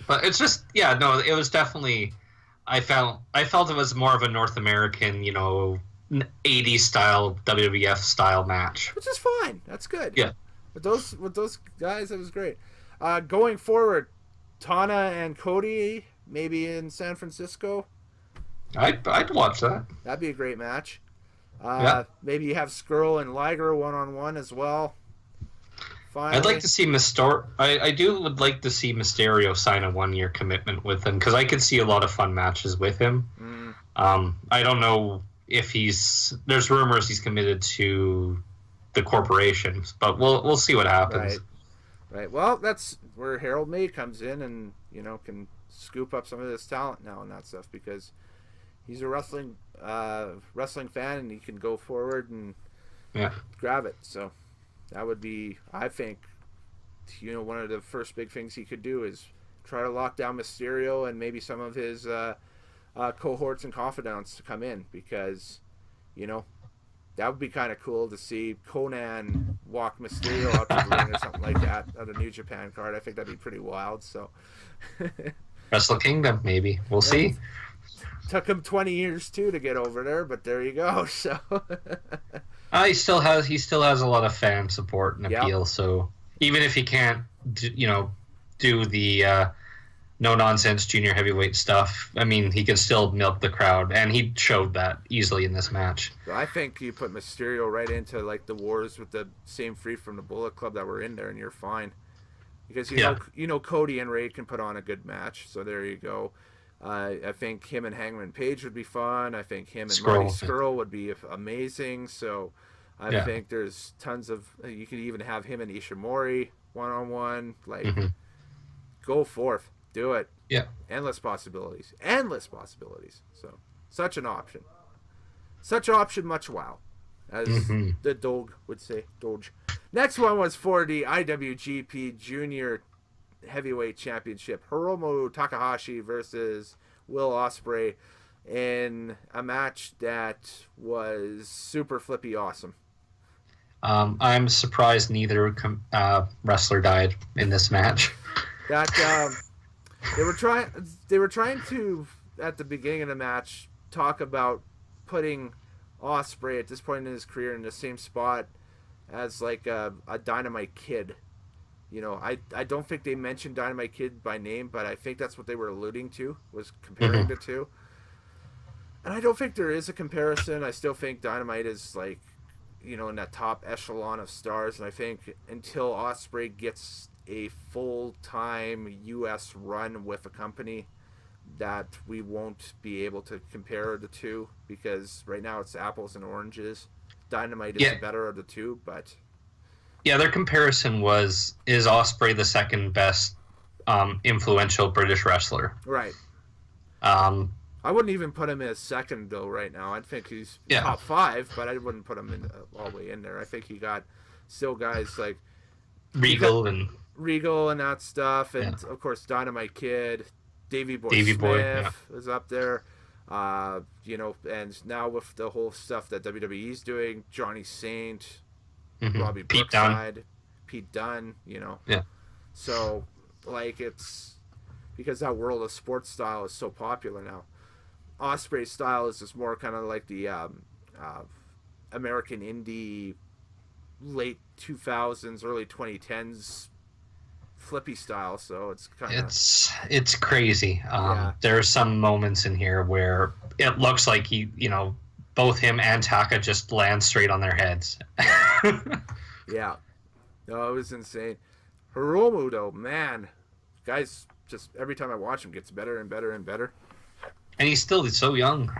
Speaker 2: But it's just, it was definitely, I felt it was more of a North American, 80s style, WWF style match.
Speaker 1: Which is fine. That's good.
Speaker 2: Yeah.
Speaker 1: With those guys, it was great. Going forward, Tana and Cody maybe in San Francisco.
Speaker 2: I'd watch that.
Speaker 1: That'd be a great match.
Speaker 2: Yeah.
Speaker 1: Maybe you have Skrull and Liger 1-on-1 as well. Finally.
Speaker 2: I'd like to see would like to see Mysterio sign a 1-year commitment with him, because I could see a lot of fun matches with him. I don't know if there's rumors he's committed to the corporation, but we'll see what happens.
Speaker 1: Right. Well, that's where Harold May comes in and, can scoop up some of this talent now and that stuff, because he's a wrestling fan and he can go forward and grab it. So that would be, I think, one of the first big things he could do is try to lock down Mysterio and maybe some of his cohorts and confidants to come in, because, that would be kind of cool to see Conan walk Mysterio out to the ring or something like that on a New Japan card. I think that'd be pretty wild. So
Speaker 2: Wrestle Kingdom, maybe. We'll see.
Speaker 1: Took him 20 years too to get over there, but there you go. So
Speaker 2: he still has a lot of fan support and appeal. So even if he can't, do the no nonsense junior heavyweight stuff, I mean, he can still milk the crowd, and he showed that easily in this match.
Speaker 1: I think you put Mysterio right into like the wars with the same Free from the Bullet Club that were in there, and you're fine, because Cody and Ray can put on a good match. So there you go. I think him and Hangman Page would be fun. I think him and Marty Scurll would be amazing. So I think there's tons of, you could even have him and Ishimori 1-on-1. Like, go forth. Do it.
Speaker 2: Yeah. Endless
Speaker 1: possibilities. So, such an option. Such option, much wow. As the Doge would say. Doge. Next one was for the IWGP Junior Heavyweight Championship. Hiromu Takahashi versus Will Ospreay in a match that was super flippy awesome.
Speaker 2: I'm surprised neither wrestler died in this match.
Speaker 1: That they were trying to, at the beginning of the match, talk about putting Ospreay at this point in his career in the same spot as like a Dynamite Kid. I don't think they mentioned Dynamite Kid by name, but I think that's what they were alluding to, was comparing the two. And I don't think there is a comparison. I still think Dynamite is like, in that top echelon of stars. And I think until Ospreay gets a full-time U.S. run with a company, that we won't be able to compare the two, because right now it's apples and oranges. Dynamite is the better of the two, but...
Speaker 2: Yeah, their comparison is Ospreay the second best influential British wrestler?
Speaker 1: Right. I wouldn't even put him as second, though, right now. I'd think he's top 5, but I wouldn't put him in all the way in there. I think he got still guys like... Regal and that stuff, and of course Dynamite Kid, Davey Boy Smith is up there. And now with the whole stuff that WWE's doing, Johnny Saint... Robbie Brookside, Pete Dunne,
Speaker 2: Yeah.
Speaker 1: So, like, it's because that World of Sports style is so popular now. Ospreay's style is just more kind of like the American indie late 2000s, early 2010s flippy style. So it's kind of...
Speaker 2: It's crazy. There are some moments in here where it looks like both him and Taka just land straight on their heads.
Speaker 1: Yeah. No, it was insane. Hiromu, though, man. Guys, just every time I watch him, gets better and better and better.
Speaker 2: And he's still so young.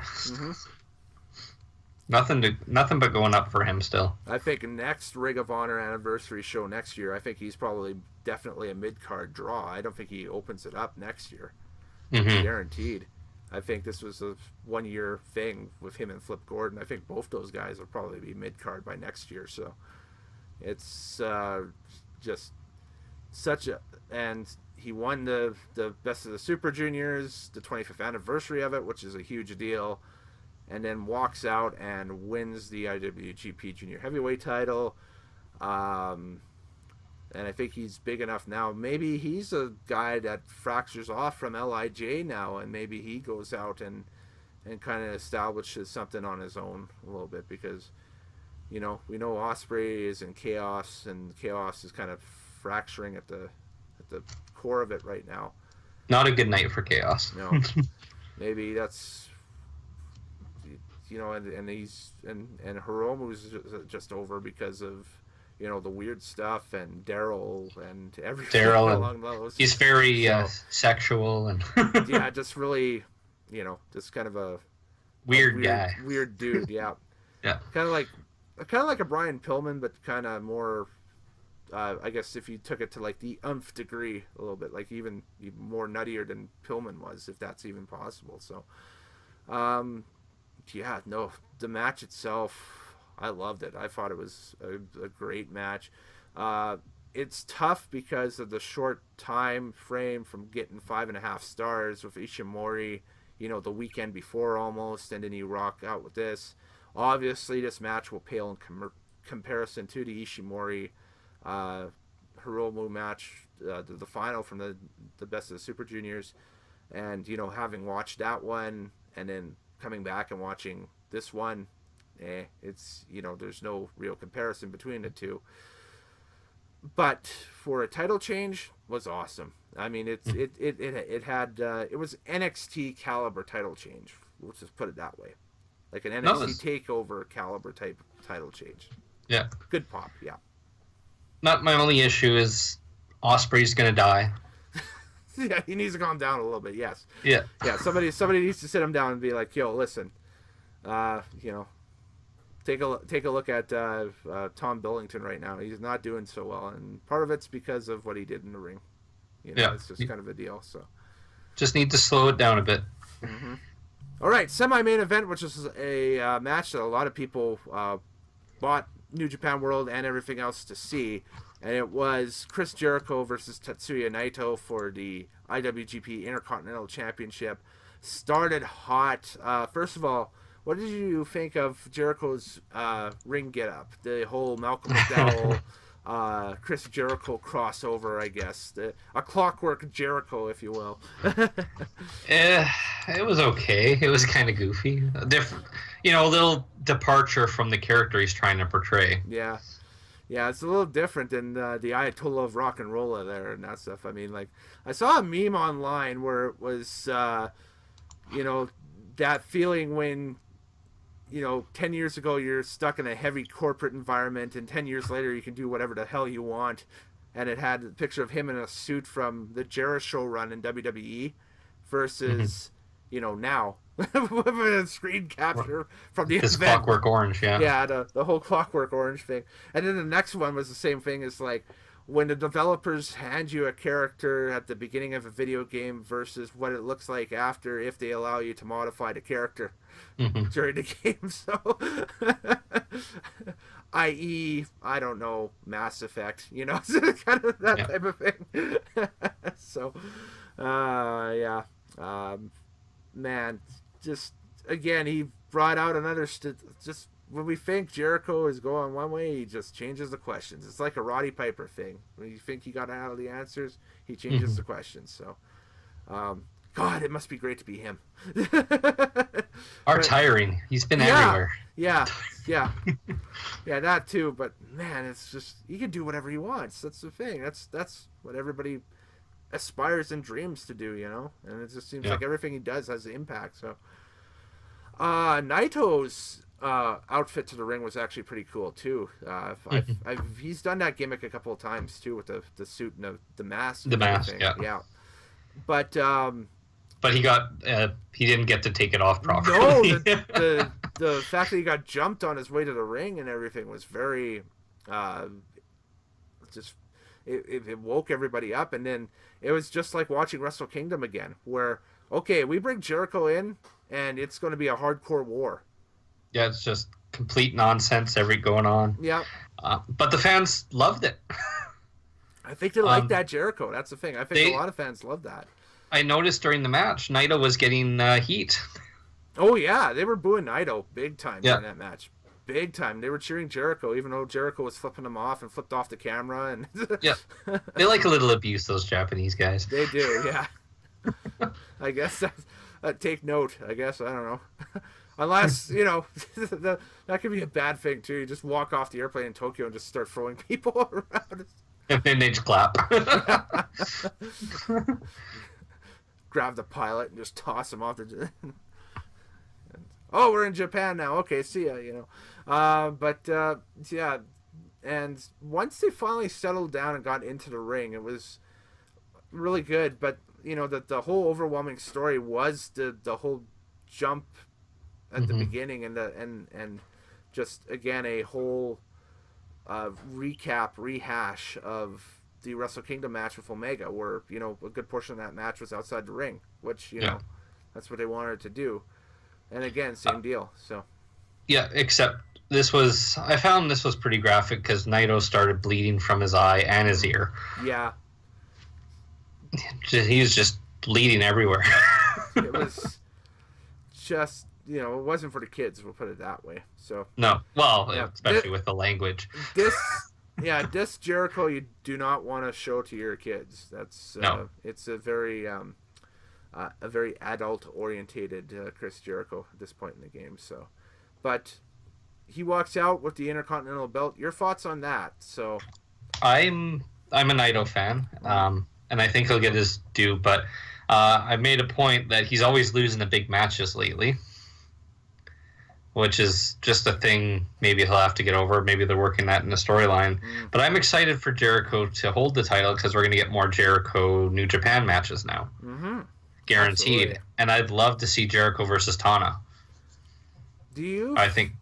Speaker 2: Nothing but going up for him still.
Speaker 1: I think next Ring of Honor anniversary show next year, I think he's probably definitely a mid-card draw. I don't think he opens it up next year. Guaranteed. I think this was a 1-year thing with him and Flip Gordon. I think both those guys will probably be mid-card by next year. So it's just such a... And he won the Best of the Super Juniors, the 25th anniversary of it, which is a huge deal. And then walks out and wins the IWGP Junior Heavyweight title. And I think he's big enough now. Maybe he's a guy that fractures off from LIJ now, and maybe he goes out and kind of establishes something on his own a little bit, because, we know Ospreay is in Chaos, and Chaos is kind of fracturing at the core of it right now.
Speaker 2: Not a good night for Chaos.
Speaker 1: No. Maybe that's, and Hiromu's just over because of, the weird stuff, and Daryl and everything along those.
Speaker 2: He's very sexual and
Speaker 1: yeah, just really, just kind of a
Speaker 2: weird guy,
Speaker 1: weird dude. Yeah,
Speaker 2: yeah,
Speaker 1: kind of like a Brian Pillman, but kind of more. I guess if you took it to like the umph degree a little bit, like even more nuttier than Pillman was, if that's even possible. So, yeah, no, the match itself, I loved it. I thought it was a great match. It's tough because of the short time frame from getting 5.5 stars with Ishimori, the weekend before almost, and then you rock out with this. Obviously, this match will pale in comparison to the Ishimori Hiromu match, the final from the Best of the Super Juniors, and having watched that one and then coming back and watching this one, it's there's no real comparison between the two. But for a title change, was awesome. I mean, it was NXT caliber title change. Let's just put it that way, like an NXT takeover caliber type title change.
Speaker 2: Yeah,
Speaker 1: good pop. Yeah.
Speaker 2: Not my only issue is Ospreay's gonna die.
Speaker 1: Yeah, he needs to calm down a little bit. Yes.
Speaker 2: Yeah.
Speaker 1: Yeah. Somebody needs to sit him down and be like, "Yo, listen, take a look at Tom Billington right now. He's not doing so well, and part of it's because of what he did in the ring. It's just kind of a deal. So,
Speaker 2: just need to slow it down a bit."
Speaker 1: Mm-hmm. All right, semi-main event, which is a match that a lot of people bought New Japan World and everything else to see, and it was Chris Jericho versus Tetsuya Naito for the IWGP Intercontinental Championship. Started hot. First of all, what did you think of Jericho's ring get-up? The whole Malcolm McDowell, Chris Jericho crossover, I guess. A clockwork Jericho, if you will.
Speaker 2: It was okay. It was kind of goofy. Different, a little departure from the character he's trying to portray.
Speaker 1: Yeah. Yeah, it's a little different than the Ayatollah of Rock and Rolla there and that stuff. I mean, like, I saw a meme online where it was, that feeling when, 10 years ago you're stuck in a heavy corporate environment, and 10 years later you can do whatever the hell you want. And it had a picture of him in a suit from the Jericho run in WWE versus, now. With a screen capture from the
Speaker 2: this
Speaker 1: event.
Speaker 2: Clockwork Orange, yeah.
Speaker 1: Yeah, the whole Clockwork Orange thing. And then the next one was the same thing as, like, when the developers hand you a character at the beginning of a video game versus what it looks like after, if they allow you to modify the character during the game. So, i.e., I don't know, Mass Effect, kind of that type of thing. So, yeah. Man, just, again, he brought out another, just when we think Jericho is going one way, he just changes the questions. It's like a Roddy Piper thing. When you think he got out of the answers, he changes the questions. So, God, it must be great to be him.
Speaker 2: Tiring. He's been everywhere.
Speaker 1: Yeah, that too. But man, it's just, he can do whatever he wants. That's the thing. That's what everybody aspires and dreams to do, and it just seems like everything he does has an impact. So Naito's outfit to the ring was actually pretty cool too. He's done that gimmick a couple of times too, with the suit and the mask.
Speaker 2: The mask, yeah.
Speaker 1: But
Speaker 2: he didn't get to take it off properly.
Speaker 1: No, the fact that he got jumped on his way to the ring and everything was very just it woke everybody up. And then it was just like watching Wrestle Kingdom again, where, okay, we bring Jericho in and it's going to be a hardcore war.
Speaker 2: Yeah, it's just complete nonsense going on.
Speaker 1: Yeah.
Speaker 2: But the fans loved it.
Speaker 1: I think they like that Jericho. That's the thing. I think a lot of fans love that.
Speaker 2: I noticed during the match, Naito was getting heat.
Speaker 1: Oh, yeah. They were booing Naito big time during that match. Big time. They were cheering Jericho, even though Jericho was flipping them off and flipped off the camera. And
Speaker 2: yeah. They like a little abuse, those Japanese guys.
Speaker 1: They do, yeah. I guess take note, I guess. I don't know. Unless, that could be a bad thing, too. You just walk off the airplane in Tokyo and just start throwing people around.
Speaker 2: And then they just clap.
Speaker 1: grab the pilot and just toss him off the. Oh, we're in Japan now. Okay, see ya. Yeah, and once they finally settled down and got into the ring, it was really good. But the whole overwhelming story was the whole jump at the beginning and just again a whole rehash of the Wrestle Kingdom match with Omega, where a good portion of that match was outside the ring, which that's what they wanted to do. And again, same deal. So,
Speaker 2: yeah, except I found this was pretty graphic because Naito started bleeding from his eye and his ear.
Speaker 1: Yeah.
Speaker 2: He was just bleeding everywhere.
Speaker 1: It was just, it wasn't for the kids, we'll put it that way. So
Speaker 2: no, well, especially with the language.
Speaker 1: This Jericho you do not want to show to your kids. That's
Speaker 2: no.
Speaker 1: It's a very adult-orientated Chris Jericho at this point in the game. So, but he walks out with the Intercontinental belt. Your thoughts on that? So,
Speaker 2: I'm a Naito fan, and I think he'll get his due. But I made a point that he's always losing the big matches lately, which is just a thing maybe he'll have to get over. Maybe they're working that in the storyline. But I'm excited for Jericho to hold the title because we're going to get more Jericho New Japan matches now. Mm-hmm. Guaranteed. Absolutely. And I'd love to see Jericho versus Tana.
Speaker 1: Do you think,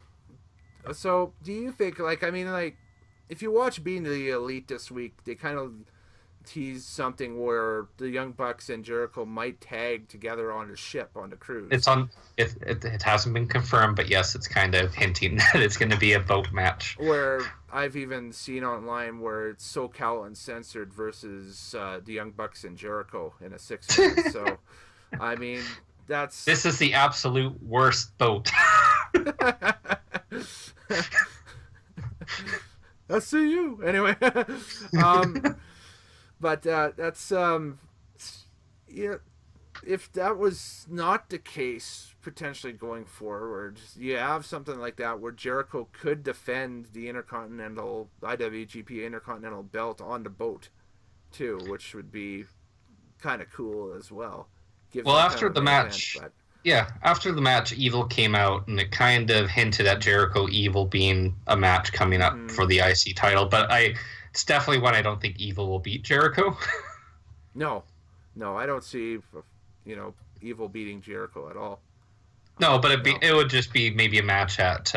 Speaker 1: if you watch Being the Elite this week, they kind of tease something where the Young Bucks and Jericho might tag together on a ship on the cruise.
Speaker 2: It hasn't been confirmed, but yes, it's kind of hinting that it's going to be a boat match.
Speaker 1: Where I've even seen online where it's SoCal Uncensored versus the Young Bucks and Jericho in a 6-man. So, I mean,
Speaker 2: this is the absolute worst boat.
Speaker 1: I see you anyway. But that's if that was not the case, potentially going forward, you have something like that where Jericho could defend the IWGP Intercontinental belt on the boat too, which would be kind of cool as well.
Speaker 2: After the match, after the match, Evil came out and it kind of hinted at Jericho Evil being a match coming up for the IC title, but it's definitely one I don't think Evil will beat Jericho.
Speaker 1: No, I don't see, Evil beating Jericho at all.
Speaker 2: No, but it would just be maybe a match at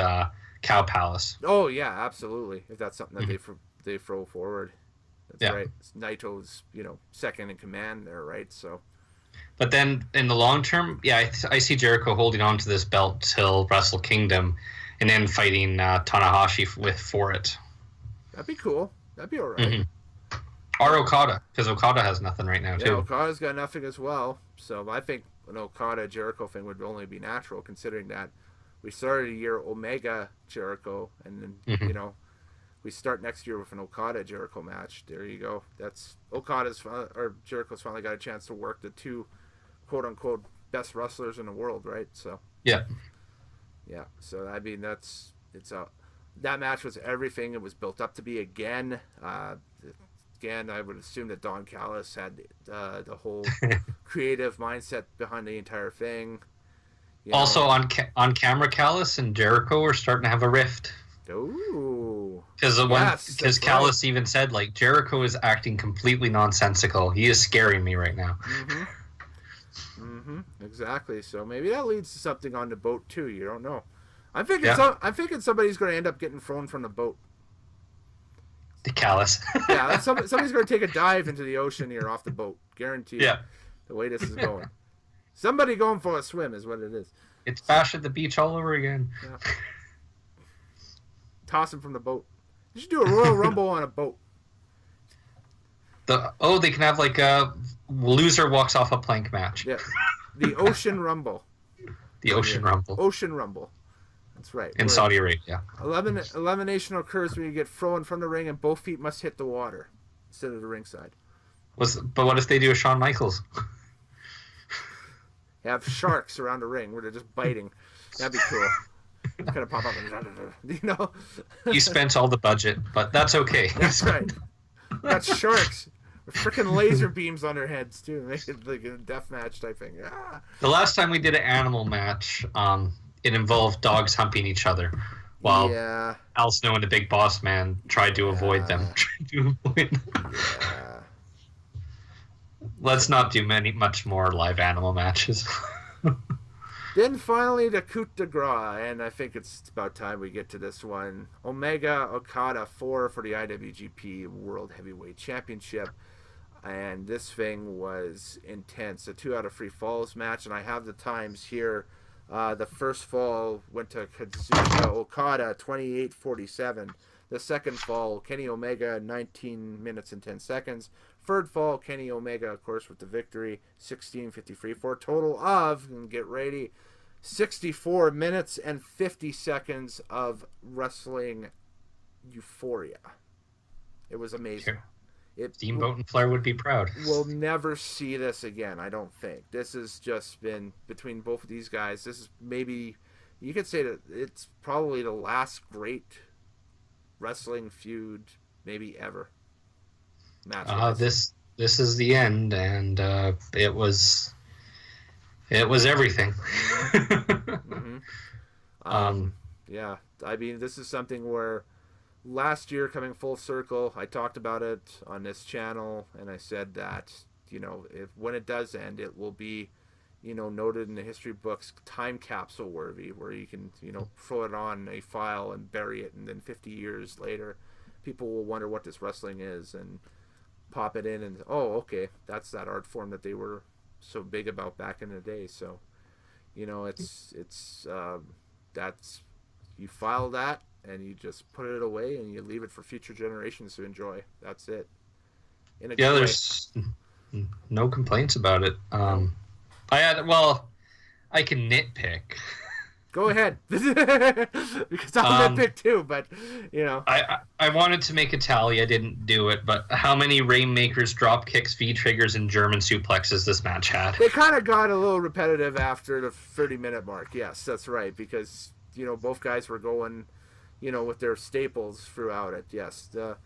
Speaker 2: Cow Palace.
Speaker 1: Oh yeah, absolutely. If that's something that they throw forward, that's right. Naito's second in command there, right? So.
Speaker 2: But then in the long term, I see Jericho holding on to this belt till Wrestle Kingdom, and then fighting Tanahashi for it.
Speaker 1: That'd be cool. That'd be all right.
Speaker 2: Mm-hmm. Or Okada, because Okada has nothing right now, too.
Speaker 1: Yeah, Okada's got nothing as well. So I think an Okada-Jericho thing would only be natural, considering that we started a year Omega Jericho, and then, we start next year with an Okada-Jericho match. There you go. That's Jericho's finally got a chance to work the two, quote-unquote, best wrestlers in the world, right? So
Speaker 2: yeah.
Speaker 1: So I mean, that match was everything it was built up to be. Again, I would assume that Don Callis had the whole creative mindset behind the entire thing.
Speaker 2: Also, on camera, Callis and Jericho are starting to have a rift.
Speaker 1: Ooh.
Speaker 2: Because Callis even said, Jericho is acting completely nonsensical. He is scaring me right now.
Speaker 1: Exactly. So maybe that leads to something on the boat too. You don't know. I'm thinking somebody's going to end up getting thrown from the boat.
Speaker 2: The Callis.
Speaker 1: Yeah, somebody's going to take a dive into the ocean here off the boat. Guaranteed.
Speaker 2: Yeah.
Speaker 1: The way this is going. Somebody going for a swim is what it is.
Speaker 2: It's Bash at the Beach all over again.
Speaker 1: Yeah. Toss him from the boat. You should do a Royal Rumble on a boat.
Speaker 2: They can have a loser walks off a plank match.
Speaker 1: Yeah. The Ocean Rumble.
Speaker 2: The Ocean Rumble.
Speaker 1: Ocean Rumble. That's right.
Speaker 2: In Saudi Arabia.
Speaker 1: Elimination occurs when you get thrown from the ring and both feet must hit the water instead of the ringside.
Speaker 2: But what if they do a Shawn Michaels?
Speaker 1: Have sharks around the ring where they're just biting. That'd be cool. Kind of pop up and
Speaker 2: You spent all the budget, but that's okay.
Speaker 1: That's right. That's sharks freaking laser beams on their heads too. Make it like a death match type thing. Ah.
Speaker 2: The last time we did an animal match, it involved dogs humping each other, while Al Snow and the Big Boss Man tried to avoid them.
Speaker 1: Yeah.
Speaker 2: Let's not do much more live animal matches.
Speaker 1: Then finally the coup de grace, and I think it's about time we get to this one. Omega Okada IV for the IWGP World Heavyweight Championship. And this thing was intense. A 2 out of 3 falls match, and I have the times here. The first fall went to Kazuchika Okada, 28:47. The second fall, Kenny Omega, 19 minutes and 10 seconds. Third fall, Kenny Omega, of course, with the victory, 16:53. For a total of, and get ready, 64 minutes and 50 seconds of wrestling euphoria. It was amazing.
Speaker 2: Steamboat and Flair would be proud.
Speaker 1: We'll never see this again, I don't think. This has just been, between both of these guys, this is maybe, you could say that it's probably the last great wrestling feud maybe ever.
Speaker 2: This is the end, and it was everything.
Speaker 1: Mm-hmm. Yeah, I mean, this is something where last year, coming full circle, I talked about it on this channel, and I said that, when it does end, it will be, noted in the history books, time capsule worthy, where you can, throw it on a file and bury it, and then 50 years later, people will wonder what this wrestling is, and pop it in, and, oh, okay, that's that art form that they were so big about back in the day. So, that's, you file that, and you just put it away, and you leave it for future generations to enjoy. That's it.
Speaker 2: There's no complaints about it. I can nitpick.
Speaker 1: Go ahead, because I'll nitpick too. But
Speaker 2: I wanted to make a tally. I didn't do it, but how many Rainmakers, drop kicks, V triggers, and German suplexes this match had?
Speaker 1: It kind of got a little repetitive after the 30-minute mark. Yes, that's right, because both guys were going, with their staples throughout it. Yes, but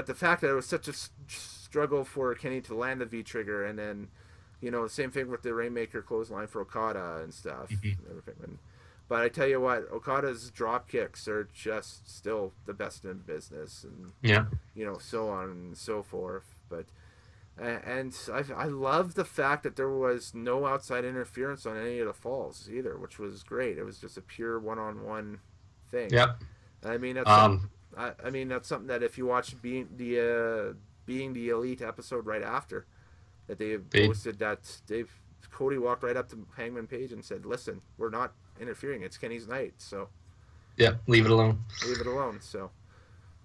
Speaker 1: the fact that it was such a struggle for Kenny to land the V trigger, and then, the same thing with the Rainmaker clothesline for Okada and stuff. Mm-hmm. But I tell you what, Okada's drop kicks are just still the best in business, and so on and so forth. But I love the fact that there was no outside interference on any of the falls either, which was great. It was just a pure one-on-one thing.
Speaker 2: Yep.
Speaker 1: I mean, that's that's something that if you watch Being the Elite episode right after, that they posted, that Cody walked right up to Hangman Page and said, "Listen, we're not interfering. It's Kenny's night, so
Speaker 2: leave it alone."
Speaker 1: So,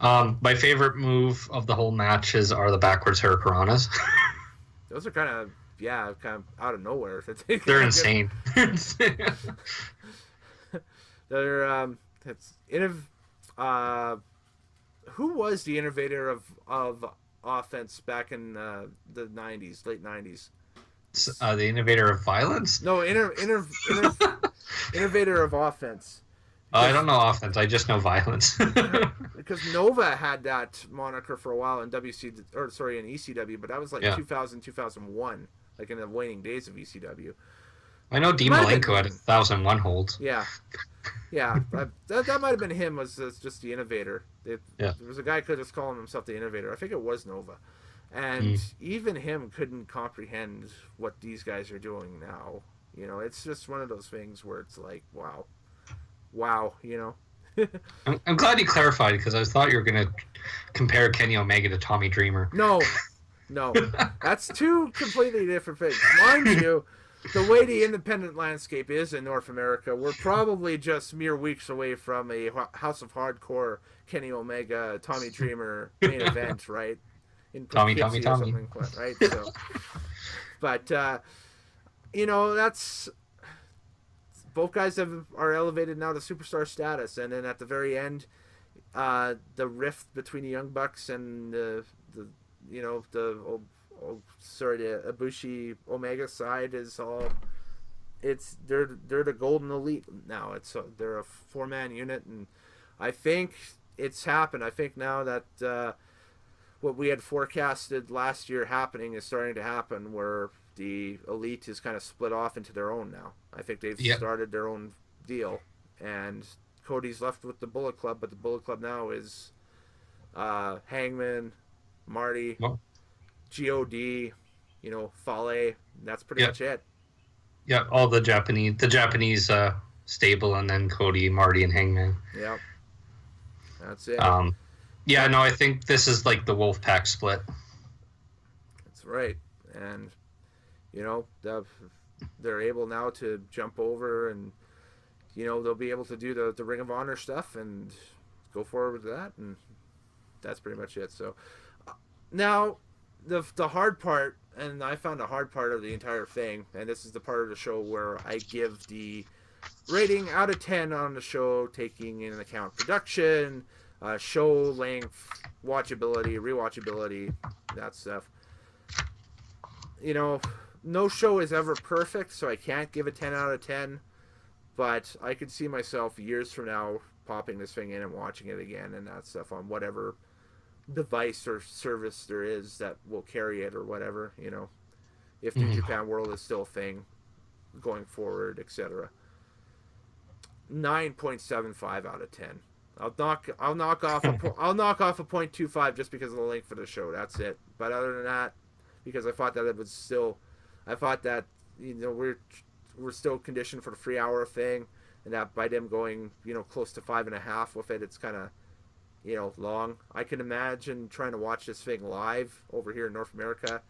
Speaker 2: my favorite move of the whole matches are the backwards hurricanranas.
Speaker 1: Those are kind of out of nowhere.
Speaker 2: They're insane.
Speaker 1: They're who was the innovator of offense back in the 90s, late 90s?
Speaker 2: The innovator of violence?
Speaker 1: No, innovator of offense.
Speaker 2: I don't know offense. I just know violence.
Speaker 1: Because Nova had that moniker for a while in ECW, but that was like 2000, 2001, like in the waning days of ECW.
Speaker 2: I know Dean Malenko had 1,001 holds.
Speaker 1: Yeah. That might have been him, was just the innovator. There was a guy who could just call himself the innovator. I think it was Nova. And even him couldn't comprehend what these guys are doing now. It's just one of those things where it's like, wow.
Speaker 2: I'm glad you clarified, because I thought you were going to compare Kenny Omega to Tommy Dreamer.
Speaker 1: No. That's two completely different things. Mind you, the way the independent landscape is in North America, we're probably just mere weeks away from a House of Hardcore Kenny Omega, Tommy Dreamer main event, right? In
Speaker 2: Tommy.
Speaker 1: Right? So, but, that's... Both guys are elevated now to superstar status, and then at the very end, the rift between the Young Bucks and the Ibushi Omega side is all. They're the Golden Elite now. They're a 4-man unit, and I think it's happened. I think now that what we had forecasted last year happening is starting to happen, where the elite is kind of split off into their own now. I think they've started their own deal, and Cody's left with the Bullet Club, but the Bullet Club now is Hangman, Marty, God, Fale. That's pretty much it.
Speaker 2: Yeah, all the Japanese stable, and then Cody, Marty, and Hangman.
Speaker 1: Yeah, that's it.
Speaker 2: Yeah, no, I think this is like the Wolfpack split.
Speaker 1: That's right, and they're able now to jump over, and they'll be able to do the Ring of Honor stuff and go forward with that, and that's pretty much it. So now the hard part, and I found the hard part of the entire thing, and this is the part of the show where I give the rating out of 10 on the show, taking into account production, show length, watchability, rewatchability, that stuff. No show is ever perfect, so I can't give a 10 out of 10, but I could see myself years from now popping this thing in and watching it again and that stuff on whatever device or service there is that will carry it or whatever, if the Japan World is still a thing going forward, etc. 9.75 out of 10. I'll knock off a 0.25 just because of the length for the show. That's it. But other than that, because I thought that we're still conditioned for the 3 hour thing, and that by them going close to 5.5 with it, it's kind of long. I can imagine trying to watch this thing live over here in North America.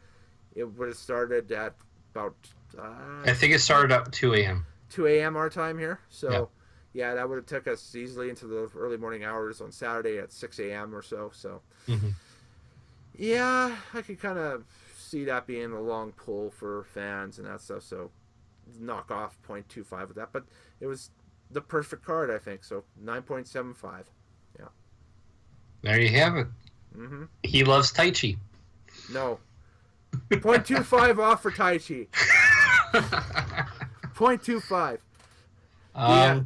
Speaker 1: It would have started at about
Speaker 2: I think it started at 2 a.m.
Speaker 1: 2 a.m. our time here. So yeah, that would have took us easily into the early morning hours on Saturday at 6 a.m. or so. So yeah, I could kind of see that being a long pull for fans and that stuff. So knock off 0.25 of that, but it was the perfect card, I think. So 9.75. Yeah.
Speaker 2: There you have it. He loves Tai Chi.
Speaker 1: No. 0.25 off for Tai Chi. 0.25. Yeah,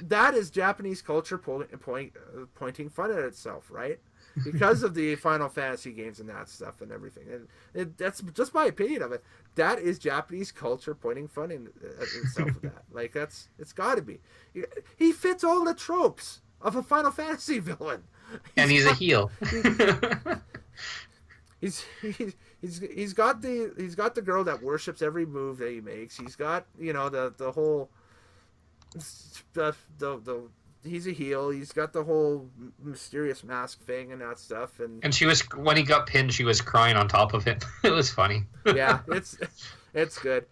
Speaker 1: that is Japanese culture pointing fun at itself, right? Because of the Final Fantasy games and that stuff and everything, and that's just my opinion of it. That is Japanese culture pointing fun at itself with that. Like it's got to be. He fits all the tropes of a Final Fantasy villain,
Speaker 2: and he's a heel.
Speaker 1: He's got the girl that worships every move that he makes. He's got the whole he's a heel. He's got the whole mysterious mask thing and that stuff. And
Speaker 2: she was, when he got pinned, she was crying on top of it. It was funny.
Speaker 1: Yeah, it's good.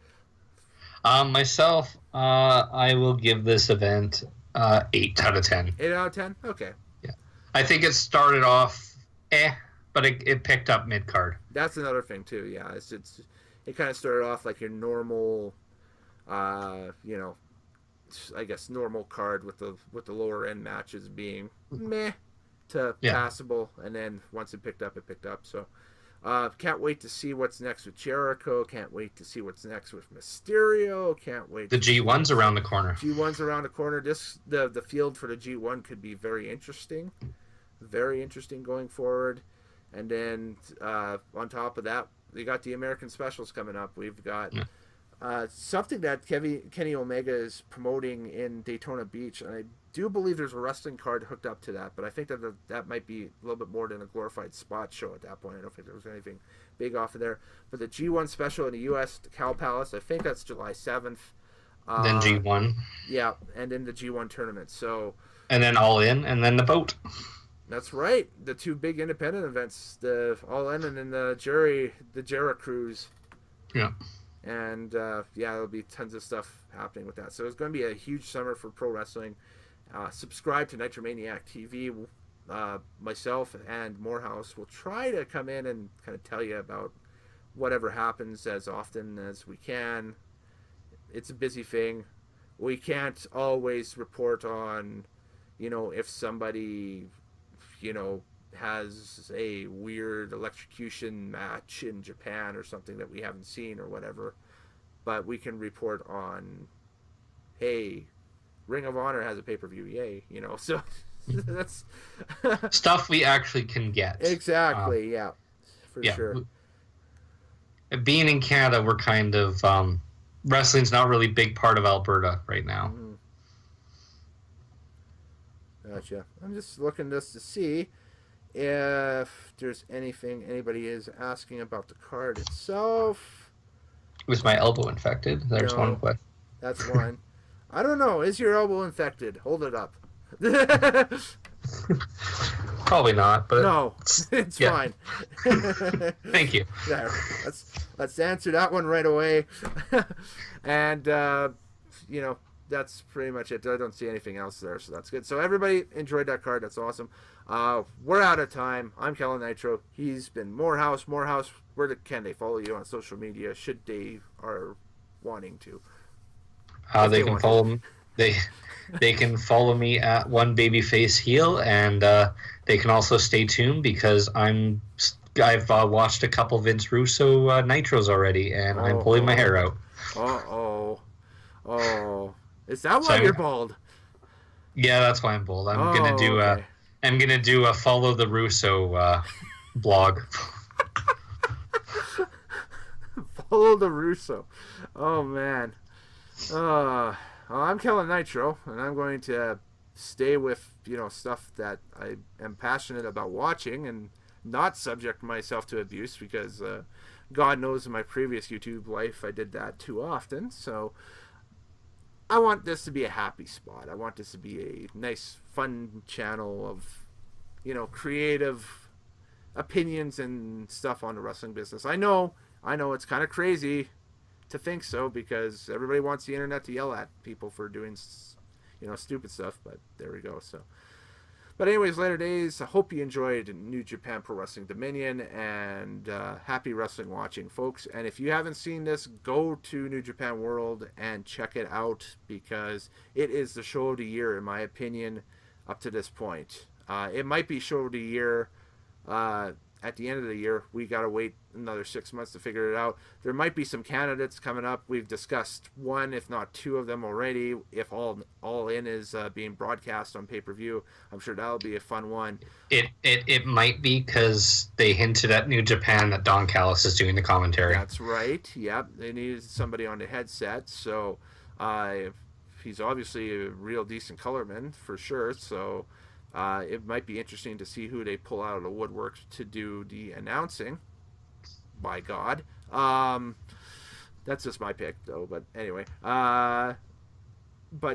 Speaker 2: Myself, I will give this event 8 out of 10.
Speaker 1: 8 out of 10? Okay.
Speaker 2: Yeah. I think it started off but it picked up mid card.
Speaker 1: That's another thing too. Yeah, it kind of started off like your normal, I guess normal card with the lower end matches being meh to passable, and then once it picked up. So can't wait to see what's next with Jericho. Can't wait to see what's next with Mysterio. Can't wait.
Speaker 2: The G1's around the corner.
Speaker 1: G1's around the corner. The field for the G1 could be very interesting going forward. And then on top of that, we got the American Specials coming up. We've got something that Kenny Omega is promoting in Daytona Beach, and I do believe there's a wrestling card hooked up to that. But I think that might be a little bit more than a glorified spot show at that point. I don't think there was anything big off of there. But the G1 Special in the U.S., the Cow Palace, I think that's July 7th.
Speaker 2: Then G1.
Speaker 1: Yeah, and then the G1 tournament. So.
Speaker 2: And then All In, and then the boat.
Speaker 1: That's right. The two big independent events, the All In and then the Jera Cruise.
Speaker 2: Yeah.
Speaker 1: And there'll be tons of stuff happening with that. So it's going to be a huge summer for pro wrestling. Subscribe to Nitromaniac TV. Myself and Moorhouse will try to come in and kind of tell you about whatever happens as often as we can. It's a busy thing. We can't always report on, if somebody, has a weird electrocution match in Japan or something that we haven't seen or whatever. But we can report on, hey, Ring of Honor has a pay-per-view, yay, That's
Speaker 2: stuff we actually can get.
Speaker 1: Exactly. Yeah, for sure.
Speaker 2: Being in Canada, we're kind of wrestling's not really a big part of Alberta right now.
Speaker 1: Gotcha. I'm just looking to see if there's anything anybody is asking about the card itself.
Speaker 2: Was my elbow infected? There's one question.
Speaker 1: That's one. I don't know. Is your elbow infected? Hold it up.
Speaker 2: Probably not, but
Speaker 1: no, it's fine.
Speaker 2: Thank you.
Speaker 1: Yeah, let's answer that one right away. And that's pretty much it. I don't see anything else there, so that's good. So everybody enjoyed that card. That's awesome. We're out of time. I'm Kellen Nitro. He's been Moorhouse. Moorhouse, can they follow you on social media? Should they are wanting to?
Speaker 2: They can follow me. They can follow me at One Babyface Heel, and they can also stay tuned because I've watched a couple Vince Russo Nitros already, and I'm pulling my hair out.
Speaker 1: Oh, is that why you're bald?
Speaker 2: Yeah, that's why I'm bald. I'm gonna do a Follow the Russo blog.
Speaker 1: Follow the Russo. Oh man. I'm Kellen Nitro, and I'm going to stay with stuff that I am passionate about watching and not subject myself to abuse because God knows in my previous YouTube life I did that too often. So I want this to be a happy spot. I want this to be a nice, fun channel of creative opinions and stuff on the wrestling business. I know it's kind of crazy to think so because everybody wants the internet to yell at people for doing stupid stuff, but there we go. So but anyways, later days, I hope you enjoyed New Japan Pro Wrestling Dominion, and happy wrestling watching, folks. And if you haven't seen this, go to New Japan World and check it out because it is the show of the year in my opinion up to this point. It might be show of the year at the end of the year. We got to wait another 6 months to figure it out. There might be some candidates coming up. We've discussed one, if not two of them already. If All In is being broadcast on pay-per-view, I'm sure that'll be a fun one.
Speaker 2: It might be because they hinted at New Japan that Don Callis is doing the commentary.
Speaker 1: That's right. Yep, they needed somebody on the headset. So he's obviously a real decent colorman for sure. So it might be interesting to see who they pull out of the woodwork to do the announcing. By God. That's just my pick, though. But anyway. But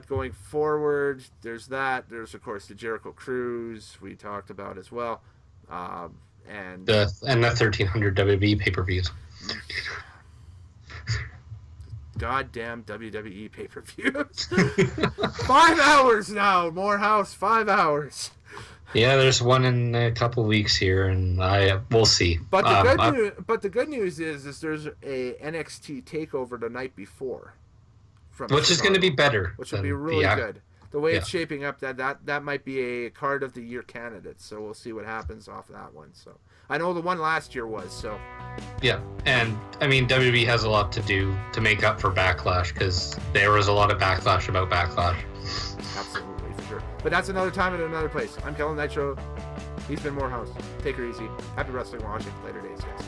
Speaker 1: going forward, there's that. There's, of course, the Jericho Cruise we talked about as well. And
Speaker 2: the 1,300 WWE pay-per-views.
Speaker 1: Goddamn WWE pay-per-views. 5 hours now, Moorhouse. 5 hours.
Speaker 2: Yeah, there's one in a couple weeks here, and we'll see.
Speaker 1: But the good news is there's a NXT takeover the night before,
Speaker 2: which is going to be better.
Speaker 1: Which will be really good. The way it's shaping up, that might be a card of the year candidate. So we'll see what happens off that one. So I know the one last year was so.
Speaker 2: Yeah, and I mean WWE has a lot to do to make up for Backlash because there was a lot of backlash about Backlash.
Speaker 1: Absolutely. But that's another time and another place. I'm Kellen Nitro. He's been Moorhouse. Take her easy. Happy wrestling watching. Later days, guys.